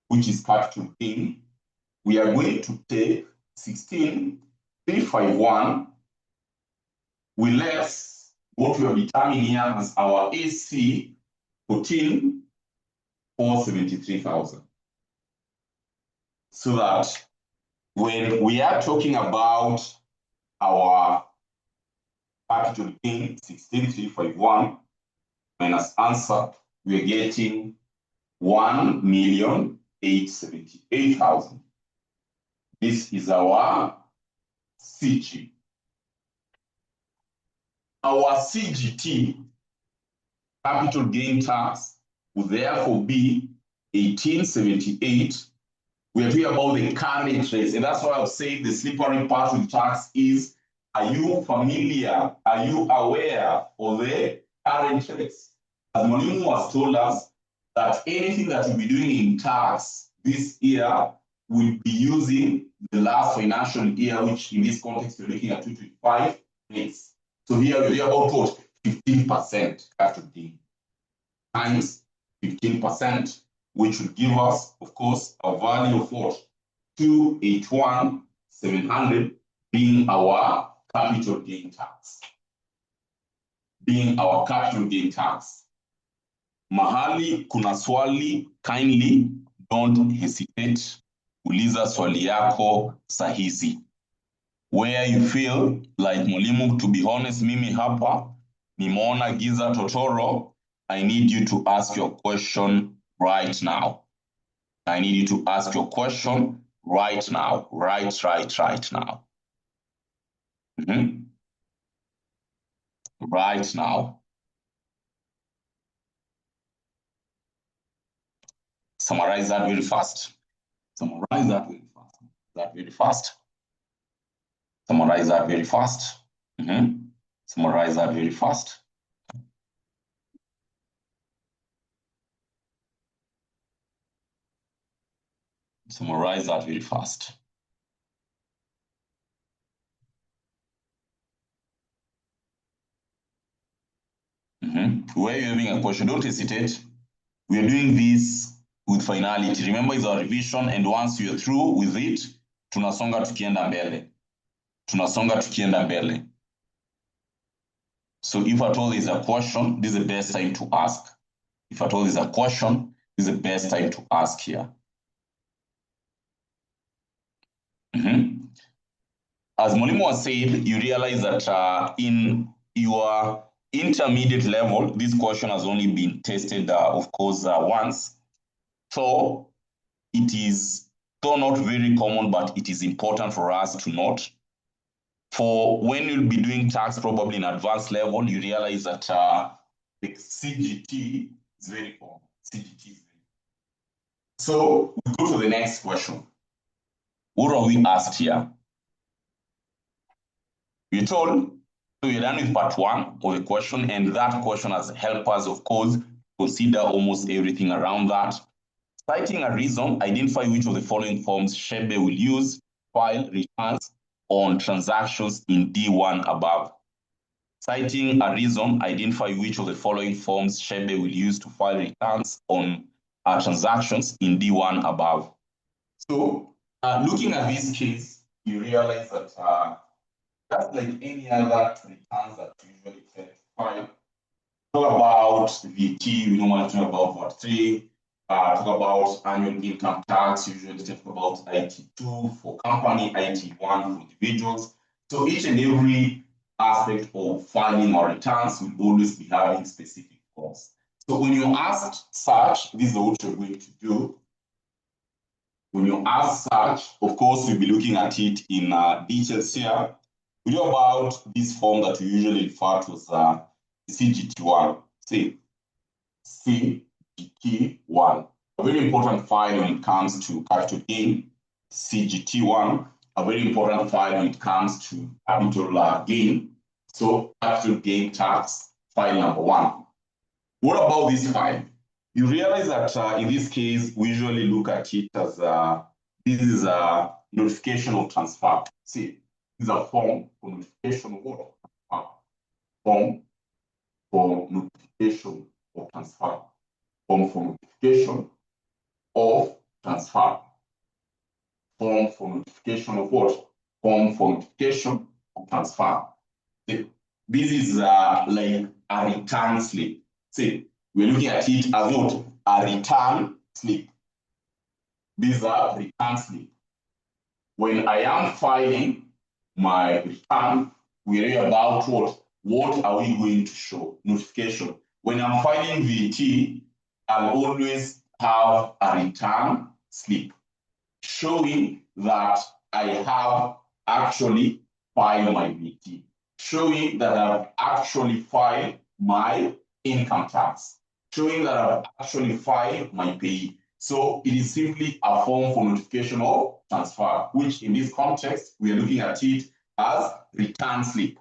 which is capital gain, we are going to take 16,351. We less what we are determining here as our AC, 14,473,000. So that when we are talking about our capital gain, 16,351 minus answer, we are getting 1,878,000. This is our CG. Our CGT, capital gain tax, will therefore be 1878. We are talking about the current rates, and that's why I've said the slippery part with tax is, are you familiar, are you aware of the current rates? As Mwalimu has told us that anything that we'll be doing in tax this year will be using the last financial year, which in this context, we're looking at 225 rates. So here we're about what? 15% capital gain times 15%, which will give us, of course, a value of what? 281,700 being our capital gain tax. Being our capital gain tax. Mahali kuna swali, kindly don't hesitate. Uliza swali yako sahizi. Where you feel like Mwalimu, to be honest, mimi hapa, nimeona giza totoro, I need you to ask your question right now. I need you to ask your question right now. Right now. Right now. Summarize that very fast. Summarize that very fast. That very fast. Summarize that very fast. Summarize that very fast. Summarize that very fast. Where you're having a question, don't hesitate. We are doing this with finality. Remember, it's our revision, and once you're through with it, tunasonga tukienda mbele. Tunasonga tukienda mbele. So if at all there's a question, this is the best time to ask. If at all there's a question, this is the best time to ask here. As Mwalimu was saying, you realize that in your intermediate level, this question has only been tested, of course, once. So it is though not very common, but it is important for us to note. For when you'll be doing tax probably in advanced level, you realize that the CGT is very common. CGT is very common. So we go to the next question. What are we asked here? We're told, so we're done with part 1 of the question, and that question has helped us, of course, consider almost everything around that. Citing a reason, identify which of the following forms Shebe will use, file returns on transactions in D1 above. Citing a reason, identify which of the following forms Shebe will use to file returns on transactions in D1 above. So, looking at this case, you realize that just like any other returns that you usually file, talk about VT, we normally talk about VAT3, talk about annual income tax, usually talk about IT2 for company, IT1 for individuals. So each and every aspect of filing our returns will always be having specific forms. So when you ask such, this is what you're going to do. When you ask such, of course, we'll be looking at it in details here. We know about this form that we usually refer to as CGT1. See, CGT1, a very important file when it comes to capital gain. CGT1, a very important file when it comes to capital gain. So, capital gain tax, file number 1. What about this file? You realize that in this case, we usually look at it as this is a notification of transfer. See, this is a form for notification of what? Form for notification of transfer. Form for notification of transfer. Form for notification of what? Form for notification of transfer. This is like a return slip. See, we're looking at it as what? A return slip. These are return slip. When I am filing my return, we read about what? What are we going to show? Notification. When I'm filing VAT, I'll always have a return slip showing that I have actually filed my VAT, showing that I've actually filed my income tax, showing that I've actually filed my pay. So it is simply a form for notification of transfer, which in this context, we are looking at it as return slip.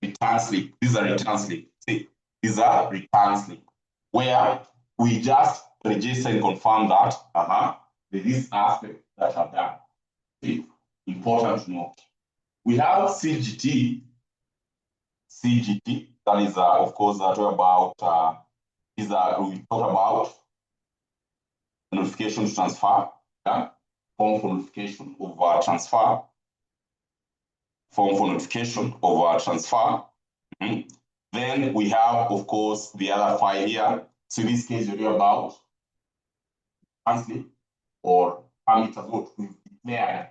Return slip. These are return slip. See, these are return slip, where we just register and confirm that there is aspect that I've done. See, important to note. We have CGT. CGT, that is, of course, that we're about, we talk about notification to transfer, form for notification of transfer, form for notification of transfer. Then we have, of course, the other file here. So in this case, you're about translate or permit as what we've declared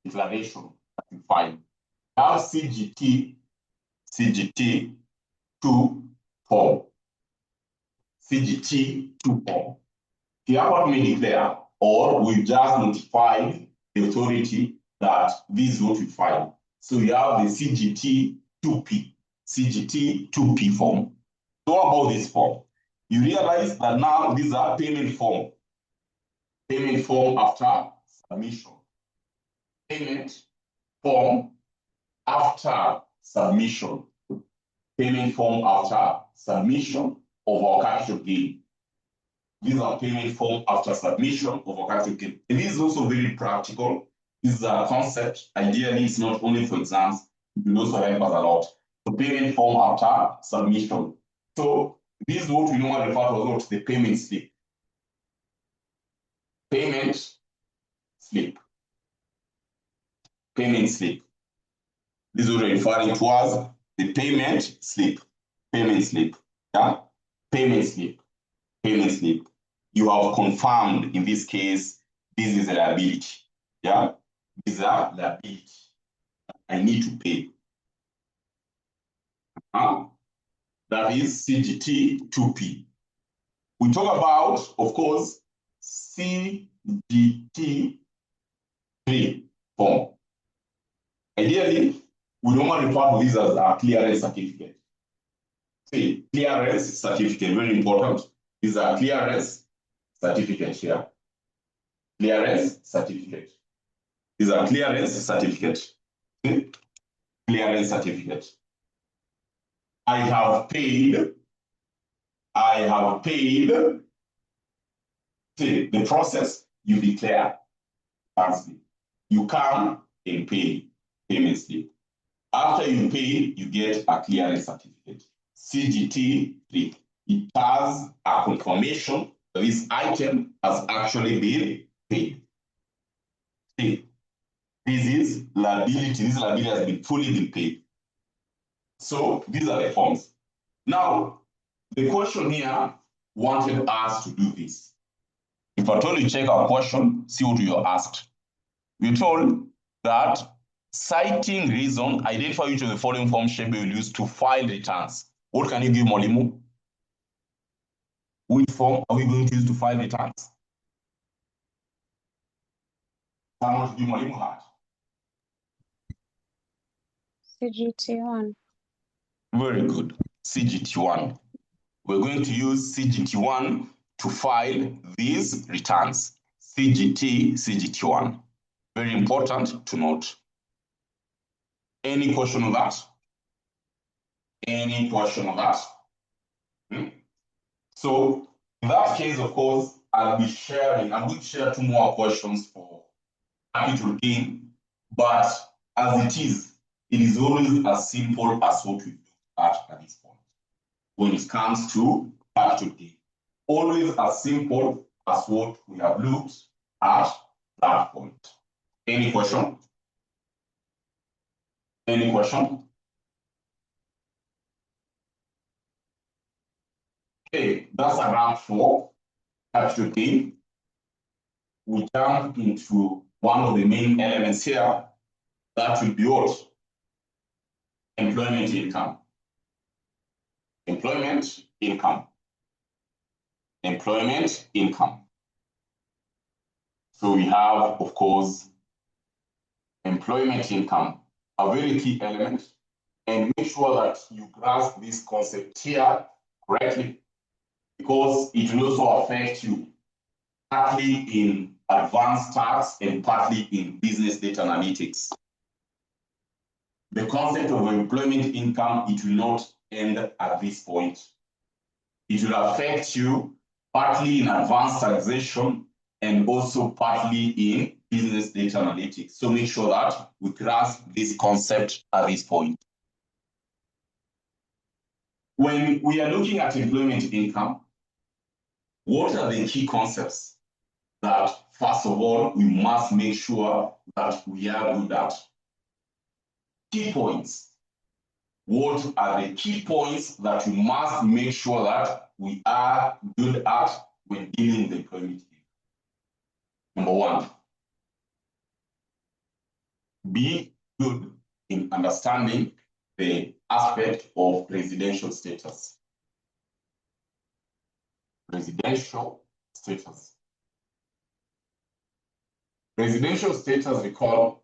declaration that we file. Now CGT 2 form. CGT 2 form. You have what we declare, or we just notified the authority that this is what we file. So you have the CGT 2P, CGT 2P form. So what about this form? You realize that now these are payment form. Payment form after submission. Payment form after submission. Payment form after submission of our capital gain. These are payment form after submission of our capital gain. And this is also very practical. This is a concept. Ideally, it's not only for exams, it will also help us a lot. So payment form after submission. So this is what we normally refer to as the payment slip. Payment slip. Payment slip. This is what we're referring to as the payment slip. Payment slip. Yeah? Payment slip. Payment slip. You have confirmed in this case, this is a liability. Yeah? This is a liability. I need to pay. That is CGT 2P. We talk about, of course, CGT 3 form. Ideally, we normally refer to this as a clearance certificate. See, clearance certificate, very important. This is a clearance certificate here. Clearance certificate. This is a clearance certificate. See? Clearance certificate. I have paid. See, the process, you declare. You come and pay. Payment slip. After you pay, you get a clearance certificate. CGT 3. It has a confirmation that this item has actually been paid. See, this is liability. This liability has been fully paid. So these are the forms. Now, the question here wanted us to do this. If I told you check our question, see what you are asked. We're told that citing reason, identify which of the following forms shall be used to file returns. What can you give Molimu? Which form are we going to use to file returns? Someone to give Molimu had. CGT1. Very good. CGT1. We're going to use CGT1 to file these returns. CGT1. Very important to note. Any question on that? Any question on that? So in that case, of course, I'm going to share 2 more questions for capital gain, but as it is always as simple as what we've looked at this point. When it comes to capital gain, always as simple as what we have looked at that point. Any question? Any question? Okay, that's a wrap for capital gain. We jump into one of the main elements here. That will be what? Employment income. Employment income. Employment income. So we have, of course, employment income, a very key element, and make sure that you grasp this concept here correctly, because it will also affect you partly in advanced tax and partly in business data analytics. The concept of employment income, it will not end at this point. It will affect you partly in advanced taxation and also partly in business data analytics. So make sure that we grasp this concept at this point. When we are looking at employment income, what are the key concepts that, first of all, we must make sure that we are good at? Key points. What are the key points that we must make sure that we are good at when dealing with employment income? Number 1, be good in understanding the aspect of residential status. Residential status. Residential status, recall,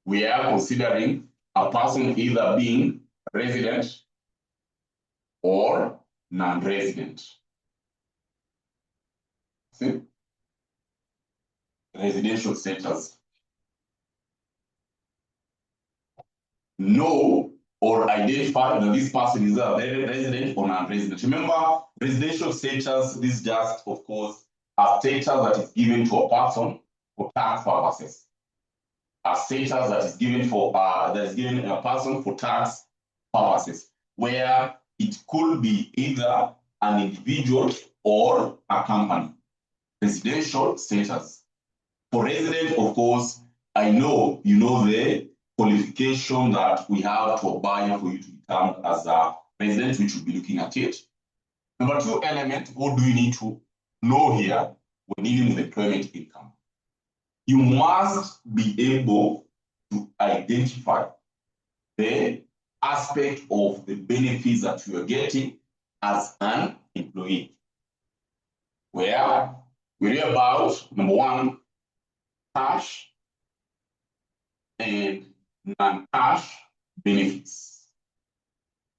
we are considering a person either being resident or non-resident. See? Residential status. Know or identify that this person is a resident or non-resident. Remember, residential status is just, of course, a status that is given to a person for tax purposes. A status that is given a person for tax purposes, where it could be either an individual or a company. Residential status. For resident, of course, I know you know the qualification that we have to abide for you to become as a resident, which we'll be looking at it. Number 2 element, what do you need to know here when dealing with employment income? You must be able to identify the aspect of the benefits that you are getting as an employee. Where we read about, number 1, cash and non-cash benefits.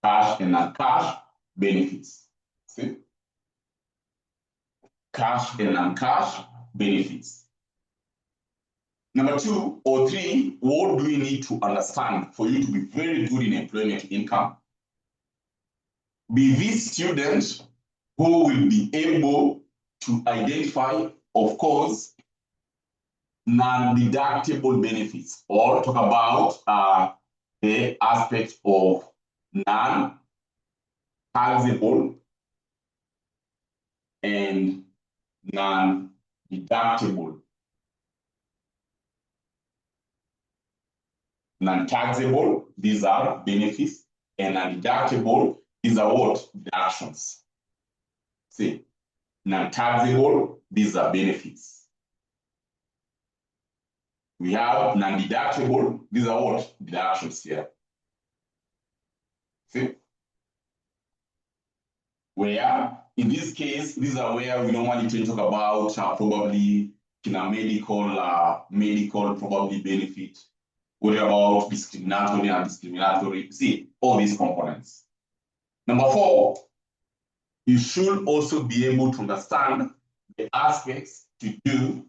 Cash and non-cash benefits. See? Cash and non-cash benefits. Number 2 or 3, what do we need to understand for you to be very good in employment income? Be this student who will be able to identify, of course, non-deductible benefits, or talk about the aspect of non-taxable and non-deductible. Non-taxable, these are benefits, and non-deductible, these are what? Deductions. See, non-taxable, these are benefits. We have non-deductible, these are what? Deductions here. See? Where, in this case, these are where we normally tend to talk about probably in a medical probably benefit. What about discriminatory and discriminatory? See, all these components. Number 4, you should also be able to understand the aspects to do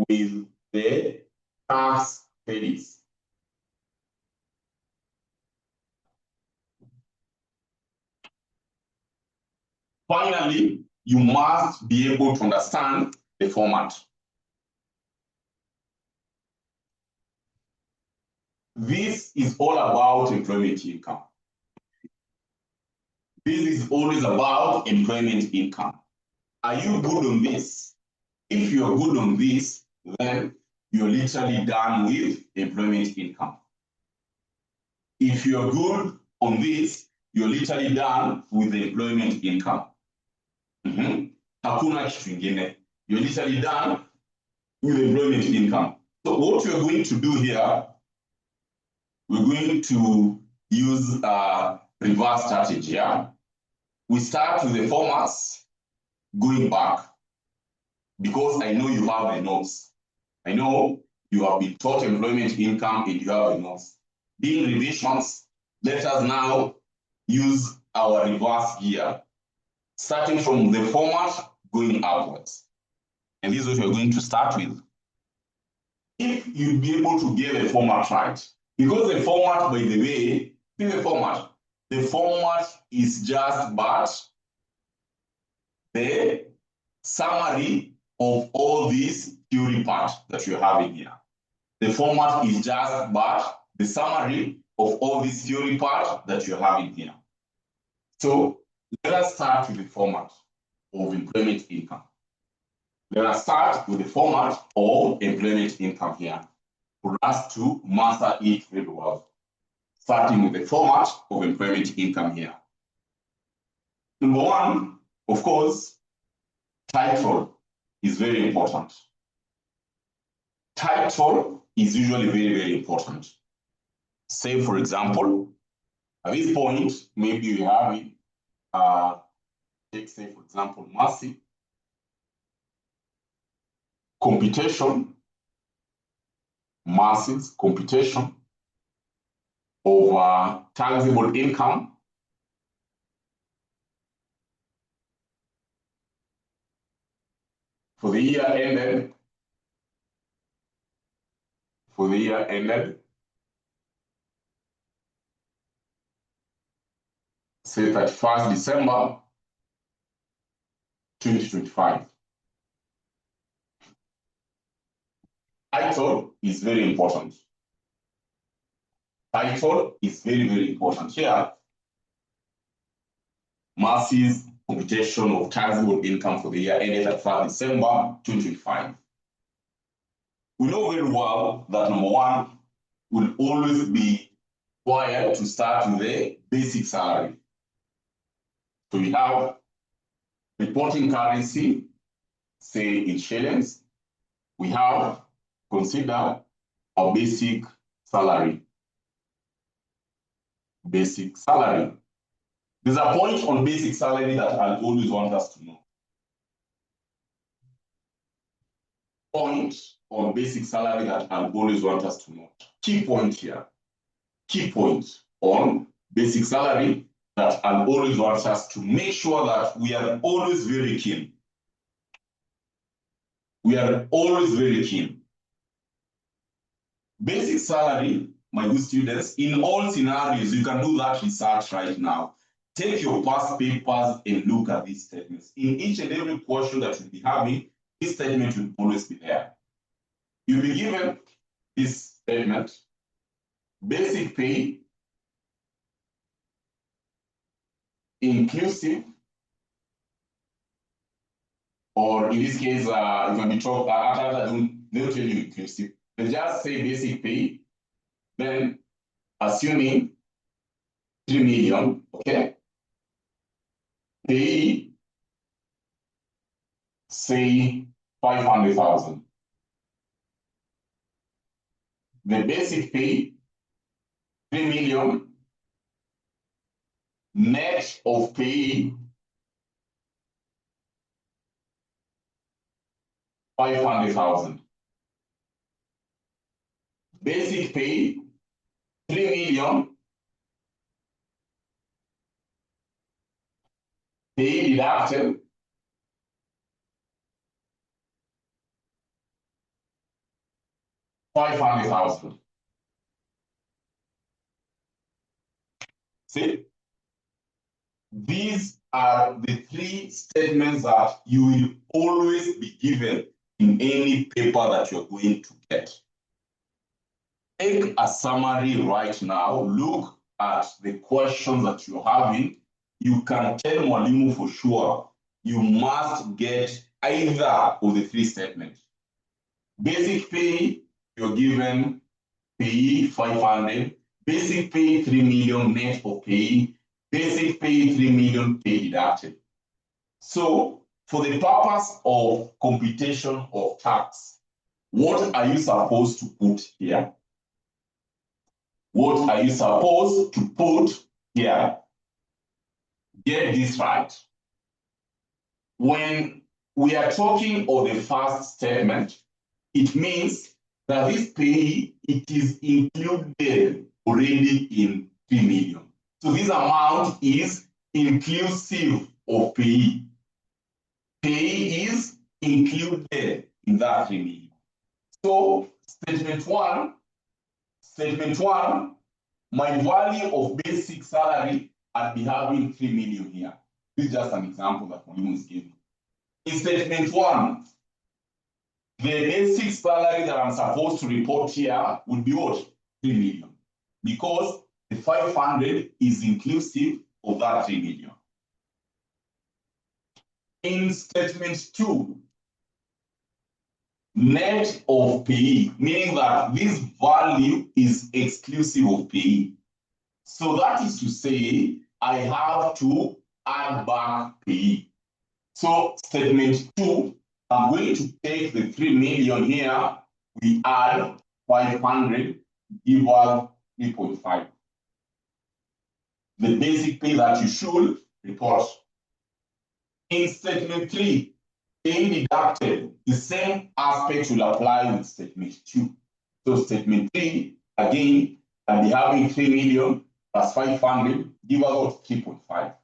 with the tax credits. Finally, you must be able to understand the format. This is all about employment income. This is always about employment income. Are you good on this? If you're good on this, then you're literally done with employment income. If you're good on this, you're literally done with the employment income. Hakuna kitu kingine. You're literally done with employment income. So what we're going to do here, we're going to use a reverse strategy. Yeah? We start with the formats going back, because I know you have the notes. I know you have been taught employment income and you have the notes. Being revisions, let us now use our reverse gear, starting from the format going upwards. And this is what we're going to start with. If you'd be able to get the format right, because the format, by the way, the format is just but the summary of all these theory parts that you're having here. The format is just but the summary of all these theory parts that you're having here. So let us start with the format of employment income. Let us start with the format of employment income here for us to master it very well. Starting with the format of employment income here. Number 1, of course, title is very important. Title is usually very, very important. Say, for example, at this point, maybe you have it, take, say, for example, massive computation of taxable income for the year ended, say 31st December 2025. Title is very important. Title is very, very important here. Massive computation of taxable income for the year ended at 31st December 2025. We know very well that number 1 will always be required to start with the basic salary. So we have reporting currency, say in shillings. We have consider our basic salary. Basic salary. There's a point on basic salary that I'll always want us to know. Point on basic salary that I'll always want us to know. Key point here. Key point on basic salary that I'll always want us to make sure that we are always very keen. We are always very keen. Basic salary, my good students, in all scenarios, you can do that research right now. Take your past papers and look at these statements. In each and every question that you'll be having, this statement will always be there. You'll be given this statement: basic pay inclusive, or in this case, it can be talked after they'll tell you inclusive. They just say basic pay, then assuming 3 million, okay? Pay, say 500,000. The basic pay, 3 million, net of pay, 500,000. Basic pay, 3 million, pay deducted, 500,000. See? These are the three statements that you will always be given in any paper that you're going to get. Take a summary right now. Look at the questions that you're having. You can tell Mwalimu for sure you must get either of the three statements. Basic pay, you're given pay 500. Basic pay 3 million net of pay. Basic pay 3 million pay deducted. So for the purpose of computation of tax, what are you supposed to put here? What are you supposed to put here? Get this right. When we are talking of the first statement, it means that this pay, it is included already in 3 million. So this amount is inclusive of pay. Pay is included in that 3 million. So statement one, my value of basic salary, I'd be having 3 million here. This is just an example that Mwalimu is giving. In statement one, the basic salary that I'm supposed to report here would be what? 3 million. Because the 500 is inclusive of that 3 million. In statement two, net of pay, meaning that this value is exclusive of pay. So that is to say, I have to add back pay. So statement two, I'm going to take the 3 million here, we add 500, give us 3.5. The basic pay that you should report. In statement three, pay deducted, the same aspect will apply with statement two. So statement three, again, I'll be having 3 million plus 500, give us 3.5.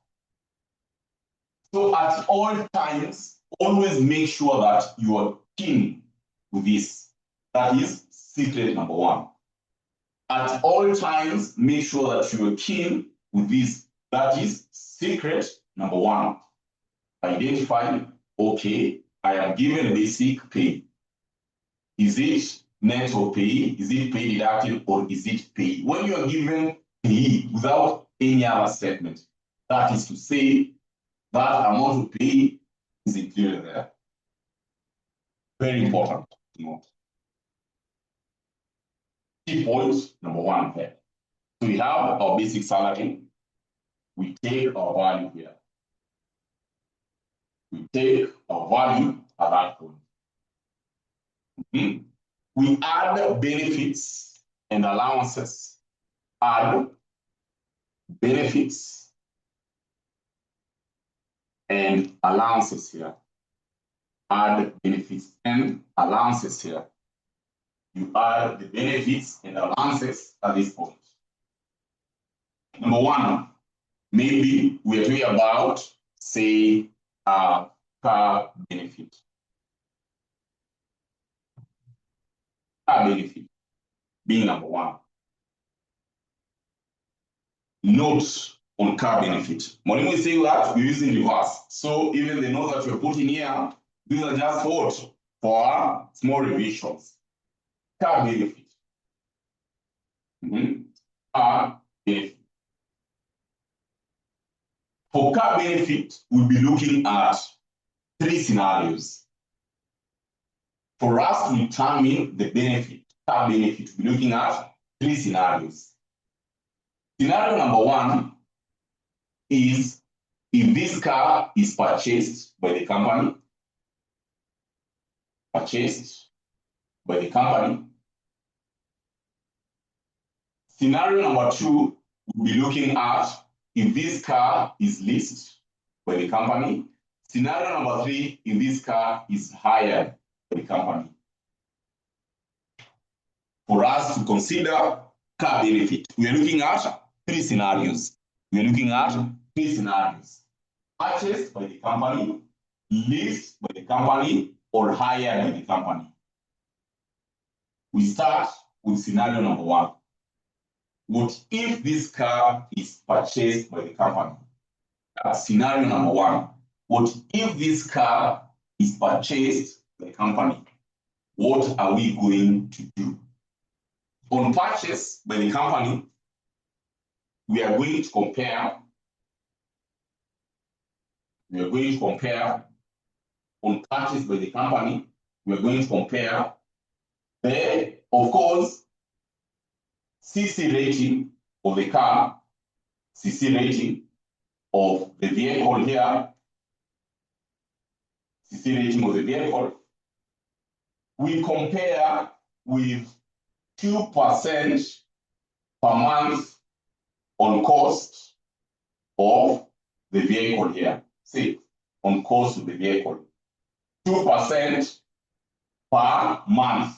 So at all times, always make sure that you are keen with this. That is secret number one. At all times, make sure that you are keen with this. That is secret number one. Identify, okay, I am given basic pay. Is it net of pay? Is it pay deducted or is it pay? When you are given pay without any other statement, that is to say that amount of pay is included there. Very important to note. Key point number one here. So we have our basic salary. We take our value here. We take our value at that point. We add benefits and allowances. Add benefits and allowances here. Add benefits and allowances here. You add the benefits and allowances at this point. Number one, maybe we're talking about, say, car benefit. Car benefit being number one. Note on car benefit. Mwalimu is saying that we're using reverse. So even the notes that we're putting here, these are just what? For small revisions. Car benefit. Car benefit. For car benefit, we'll be looking at 3 scenarios. For us to determine the benefit, car benefit, we'll be looking at 3 scenarios. Scenario number 1 is if this car is purchased by the company, Scenario number 2, we'll be looking at if this car is leased by the company. Scenario number 3, if this car is hired by the company. For us to consider car benefit, we are looking at 3 scenarios. Purchased by the company, leased by the company, or hired by the company. We start with scenario number 1. What if this car is purchased by the company? Scenario number 1. What if this car is purchased by the company? What are we going to do? On purchase by the company, we are going to compare. On purchase by the company, we are going to compare the, of course, CC rating of the car, CC rating of the vehicle here, CC rating of the vehicle. We compare with 2% per month on cost of the vehicle here. See, on cost of the vehicle. 2% per month.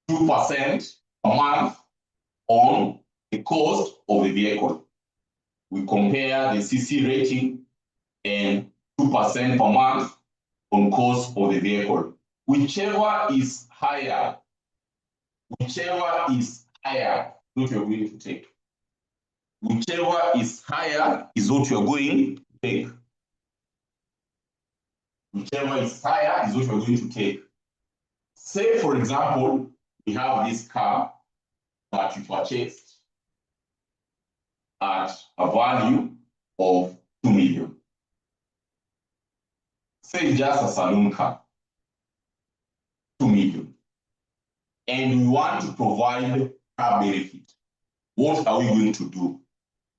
2% per month on the cost of the vehicle. We compare the CC rating and 2% per month on cost of the vehicle. Whichever is higher, what you're going to take. Whichever is higher is what you're going to take. Whichever is higher is what you're going to take. Say, for example, we have this car that you purchased at a value of 2 million. Say it's just a saloon car, 2 million. And we want to provide car benefit. What are we going to do?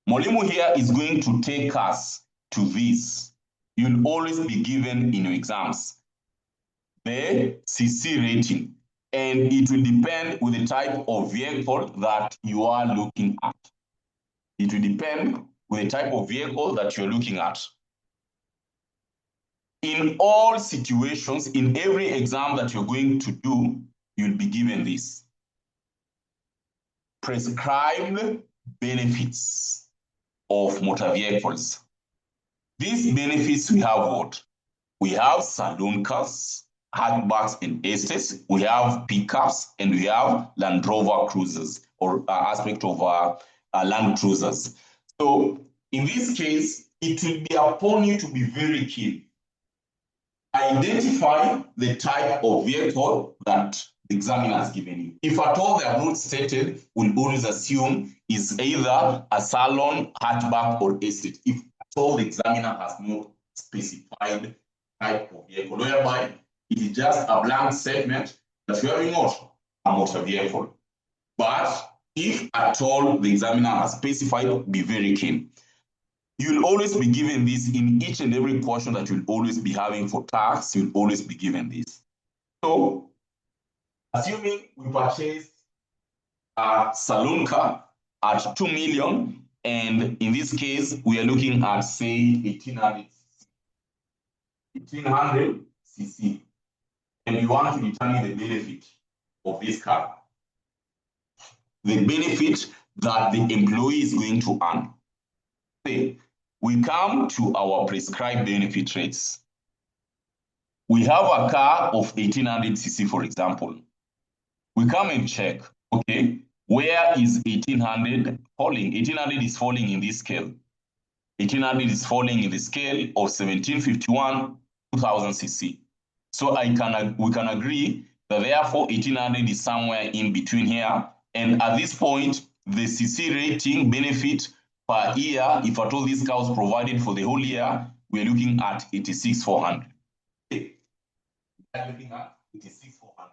Mwalimu here is going to take us to this. You'll always be given in your exams the CC rating, and it will depend with the type of vehicle that you are looking at. It will depend with the type of vehicle that you're looking at. In all situations, in every exam that you're going to do, you'll be given this. Prescribed benefits of motor vehicles. These benefits we have what? We have saloon cars, hatchbacks and estates, we have pickups, and we have Land Rover cruisers, or aspect of Land Cruisers. So in this case, it will be upon you to be very keen. Identify the type of vehicle that the examiner has given you. If at all they are not stated, we'll always assume is either a salon, hatchback, or estate. If at all the examiner has not specified type of vehicle, whereby it is just a blank statement that you are having what? A motor vehicle. But if at all the examiner has specified, be very keen. You'll always be given this in each and every question that you'll always be having for tax. You'll always be given this. So, assuming we purchased a saloon car at 2 million, and in this case, we are looking at, say, 1800 cc, and we want to determine the benefit of this car. The benefit that the employee is going to earn. Say, we come to our prescribed benefit rates. We have a car of 1800 cc, for example. We come and check, okay, where is 1800 falling? 1800 is falling in this scale. 1800 is falling in the scale of 1751, 2000 cc. So we can agree that therefore 1800 is somewhere in between here. And at this point, the CC rating benefit per year, if at all this car was provided for the whole year, we're looking at 86,400. Okay. We're looking at 86,400.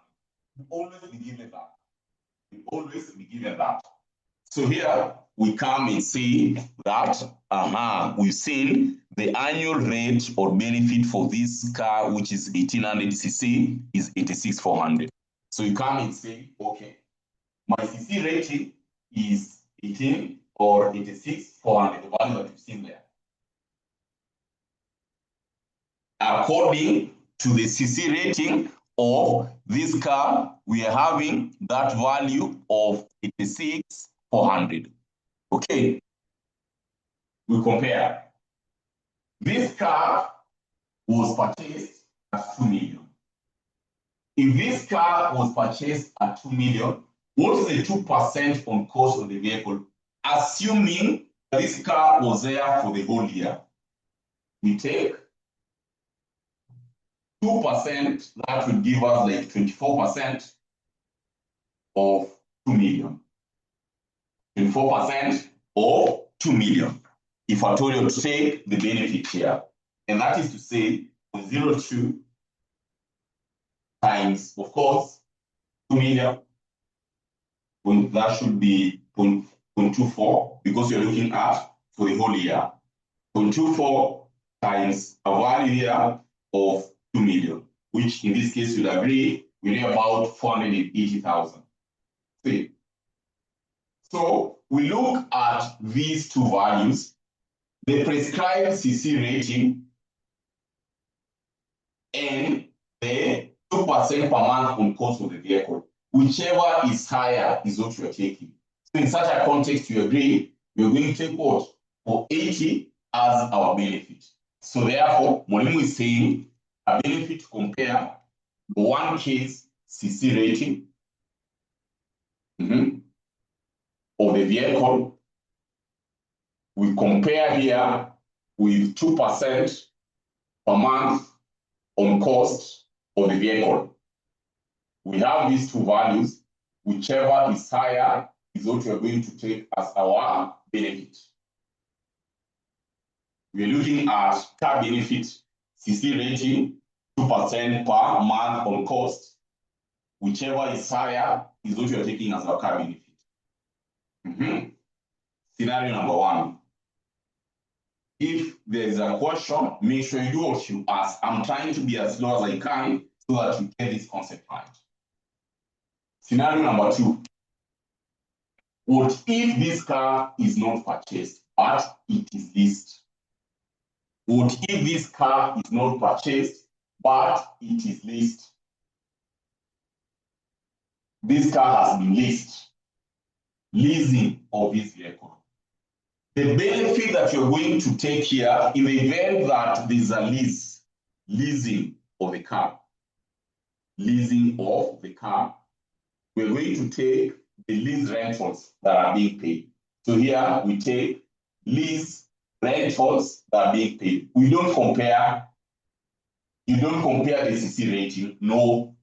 We always be given that. We always be given that. So here we come and see that we've seen the annual rate or benefit for this car, which is 1800cc, is 86,400. So you come and say, okay, my CC rating is 18 or 86,400, the value that you've seen there. According to the CC rating of this car, we are having that value of 86,400. Okay, we compare. This car was purchased at 2 million. If this car was purchased at 2 million, what is the 2% on cost of the vehicle? Assuming this car was there for the whole year, we take 2%, that would give us like 24% of 2 million. 24% of 2 million. If I told you to take the benefit here, and that is to say 0.02 times, of course, 2 million, that should be 0.24 because you're looking at for the whole year. 0.24 times a value here of 2 million, which in this case you'll agree will be about 480,000. See. So we look at these two values, the prescribed CC rating and the 2% per month on cost of the vehicle. Whichever is higher is what you are taking. So in such a context, you agree, we're going to take what? For 80 as our benefit. So therefore, Mwalimu is saying a benefit to compare one case CC rating of the vehicle. We compare here with 2% per month on cost of the vehicle. We have these two values. Whichever is higher is what we are going to take as our benefit. We are looking at car benefit, CC rating, 2% per month on cost. Whichever is higher is what we are taking as our car benefit. Scenario number one. If there is a question, make sure you do what you ask. I'm trying to be as slow as I can so that you get this concept right. Scenario number two. What if this car is not purchased, but it is leased? What if this car is not purchased, but it is leased? This car has been leased. Leasing of this vehicle. The benefit that you're going to take here in the event that there's a leasing of the car. Leasing of the car. We're going to take the lease rentals that are being paid. So here we take lease rentals that are being paid. We don't compare. You don't compare the CC rating. No.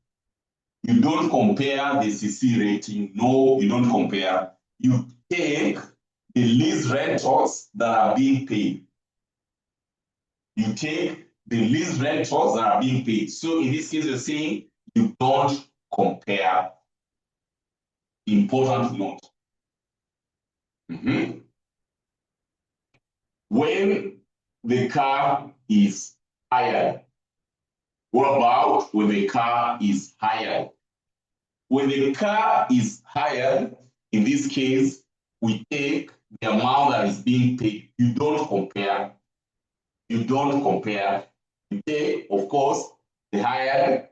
You don't compare the CC rating. No, you don't compare. You take the lease rentals that are being paid. You take the lease rentals that are being paid. So in this case, you're saying you don't compare. Important note. When the car is hired, what about when the car is hired? When the car is hired, in this case, we take the amount that is being paid. You don't compare. You don't compare. You take, of course, the hired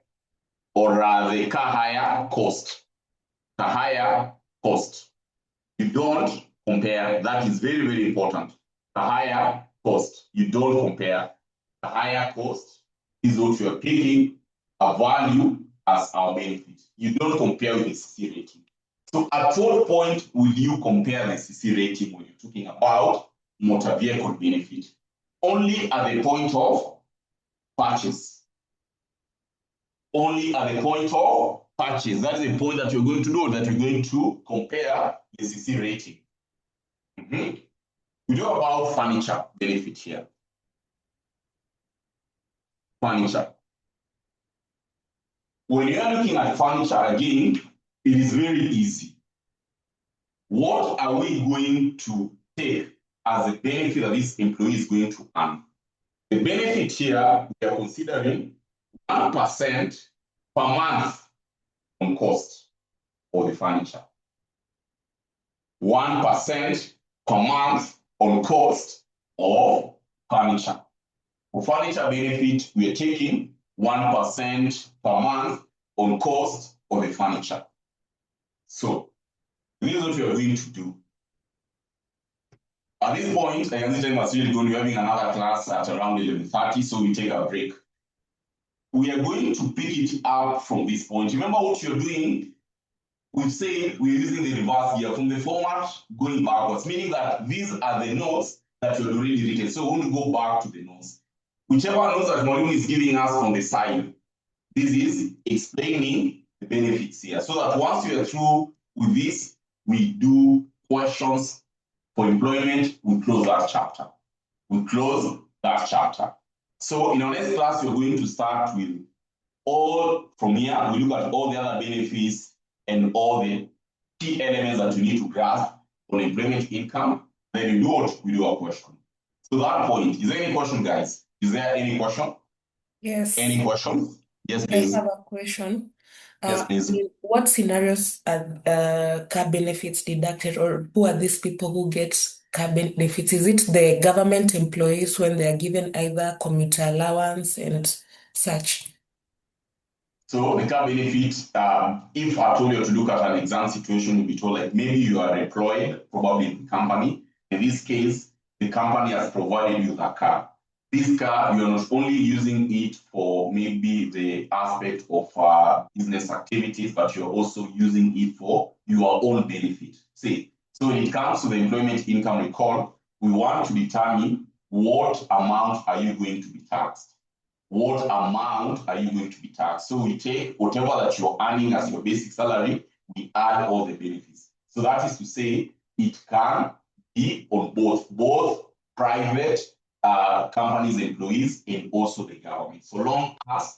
or the car hire cost. The higher cost. You don't compare. That is very, very important. The higher cost. You don't compare. The higher cost is what you are taking a value as our benefit. You don't compare with the CC rating. So at what point will you compare the CC rating when you're talking about motor vehicle benefit? Only at the point of purchase. Only at the point of purchase. That is the point that you're going to do, that you're going to compare the CC rating. We talk about furniture benefit here. Furniture. When you are looking at furniture again, it is very easy. What are we going to take as a benefit that this employee is going to earn? The benefit here, we are considering 1% per month on cost of the furniture. 1% per month on cost of furniture. For furniture benefit, we are taking 1% per month on cost of the furniture. So, this is what we are going to do. At this point, I can see time is really going to be having another class at around 11:30, so we take a break. We are going to pick it up from this point. Remember what you're doing? We've said we're using the reverse here from the format going backwards, meaning that these are the notes that you've already written. So we want to go back to the notes. Whichever notes that Maureen is giving us on the side, this is explaining the benefits here. So that once you are through with this, we do questions for employment, we close that chapter. We close that chapter. So in our next class, we're going to start with all from here. We look at all the other benefits and all the key elements that you need to grasp on employment income. Then you do what? We do a question. So that point, is there any question, guys? Is there any question? Yes. Any questions? Yes, please. I have a question. Yes, please. In what scenarios are car benefits deducted, or who are these people who get car benefits? Is it the government employees when they are given either commuter allowance and such? So the car benefit, if I told you to look at an exam situation, you'll be told like maybe you are employed, probably in the company. In this case, the company has provided you a car. This car, you're not only using it for maybe the aspect of business activities, but you're also using it for your own benefit. See, so when it comes to the employment income record, we want to determine what amount are you going to be taxed. What amount are you going to be taxed? So we take whatever that you're earning as your basic salary, we add all the benefits. So that is to say, it can be on both private companies, employees, and also the government. So long as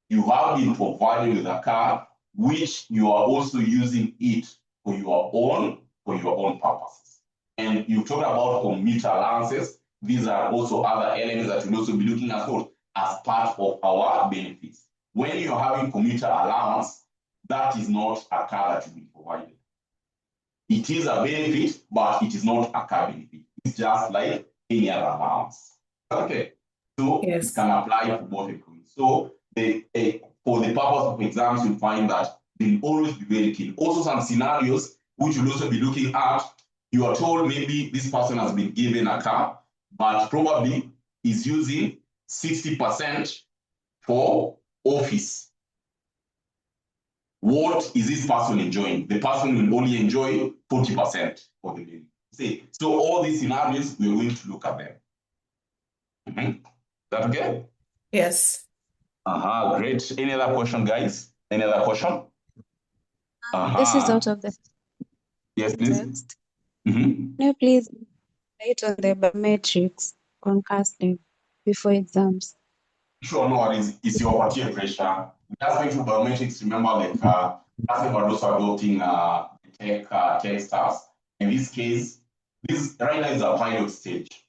you have been provided with a car, which you are also using it for your own purposes. And you talked about commuter allowances. These are also other elements that you'll also be looking at as part of our benefits. When you're having commuter allowance, that is not a car that you've been provided. It is a benefit, but it is not a car benefit. It's just like any other allowance. Okay, so yes, it can apply for both employees. So for the purpose of exams, you'll find that they'll always be very keen. Also, some scenarios which you'll also be looking at, you are told maybe this person has been given a car, but probably is using 60% for office. What is this person enjoying? The person will only enjoy 40% for the day. See, so all these scenarios, we're going to look at them. Is that okay? Yes. Great. Any other question, guys? Any other question? This is out of the yes, please. text. No, please write on the biometrics on KASNEB before exams. Sure, no worries. It's your particular pressure. Just going to biometrics, remember like KASNEB are also adopting tech stars. In this case, this right now is a pilot stage.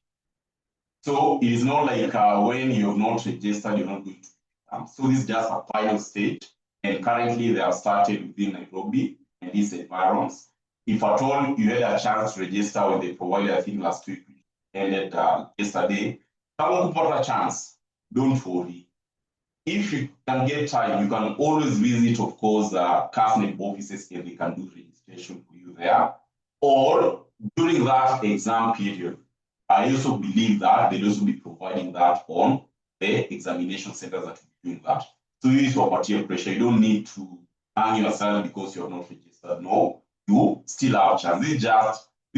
So it is not like when you have not registered, you're not going to. So this is just a pilot stage. And currently they have started within Nairobi and these environs. If at all you had a chance to register with the provider, I think last week, ended yesterday, come on, a chance, don't worry. If you can get time, you can always visit, of course, KASNEB offices and they can do registration for you there. Or during that exam period, I also believe that they'll also be providing that on the examination centers that will be doing that. So you use your particular pressure. You don't need to hang yourself because you're not registered. No, you still have a chance. This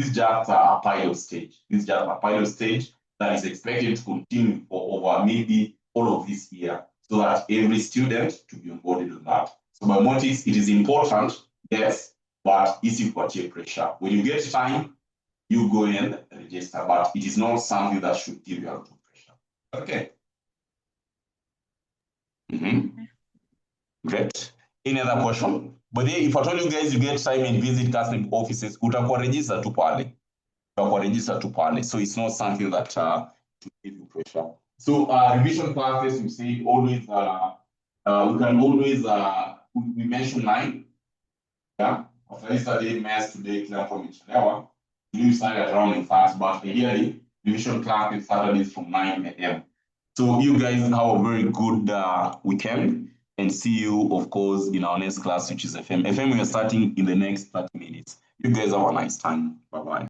is just a pilot stage. This is just a pilot stage that is expected to continue for over maybe all of this year, so that every student to be onboarded on that. So biometrics, it is important, yes, but easy for peer pressure. When you get time, you go and register, but it is not something that should give you a lot of pressure. Okay. Great. Any other question? But then if I told you guys you get time and visit KASNEB offices, utakuwa register tu pale. Utakuwa register tu pale. So it's not something that to give you pressure. So revision classes, we say always we can always we mention 9. Yeah. After yesterday, maths today, clear from each level. You start at around in fast, but yearly revision class is Saturdays from 9 a.m. So you guys have a very good weekend, and see you, of course, in our next class, which is FM. FM, we are starting in the next 30 minutes. You guys have a nice time. Bye-bye.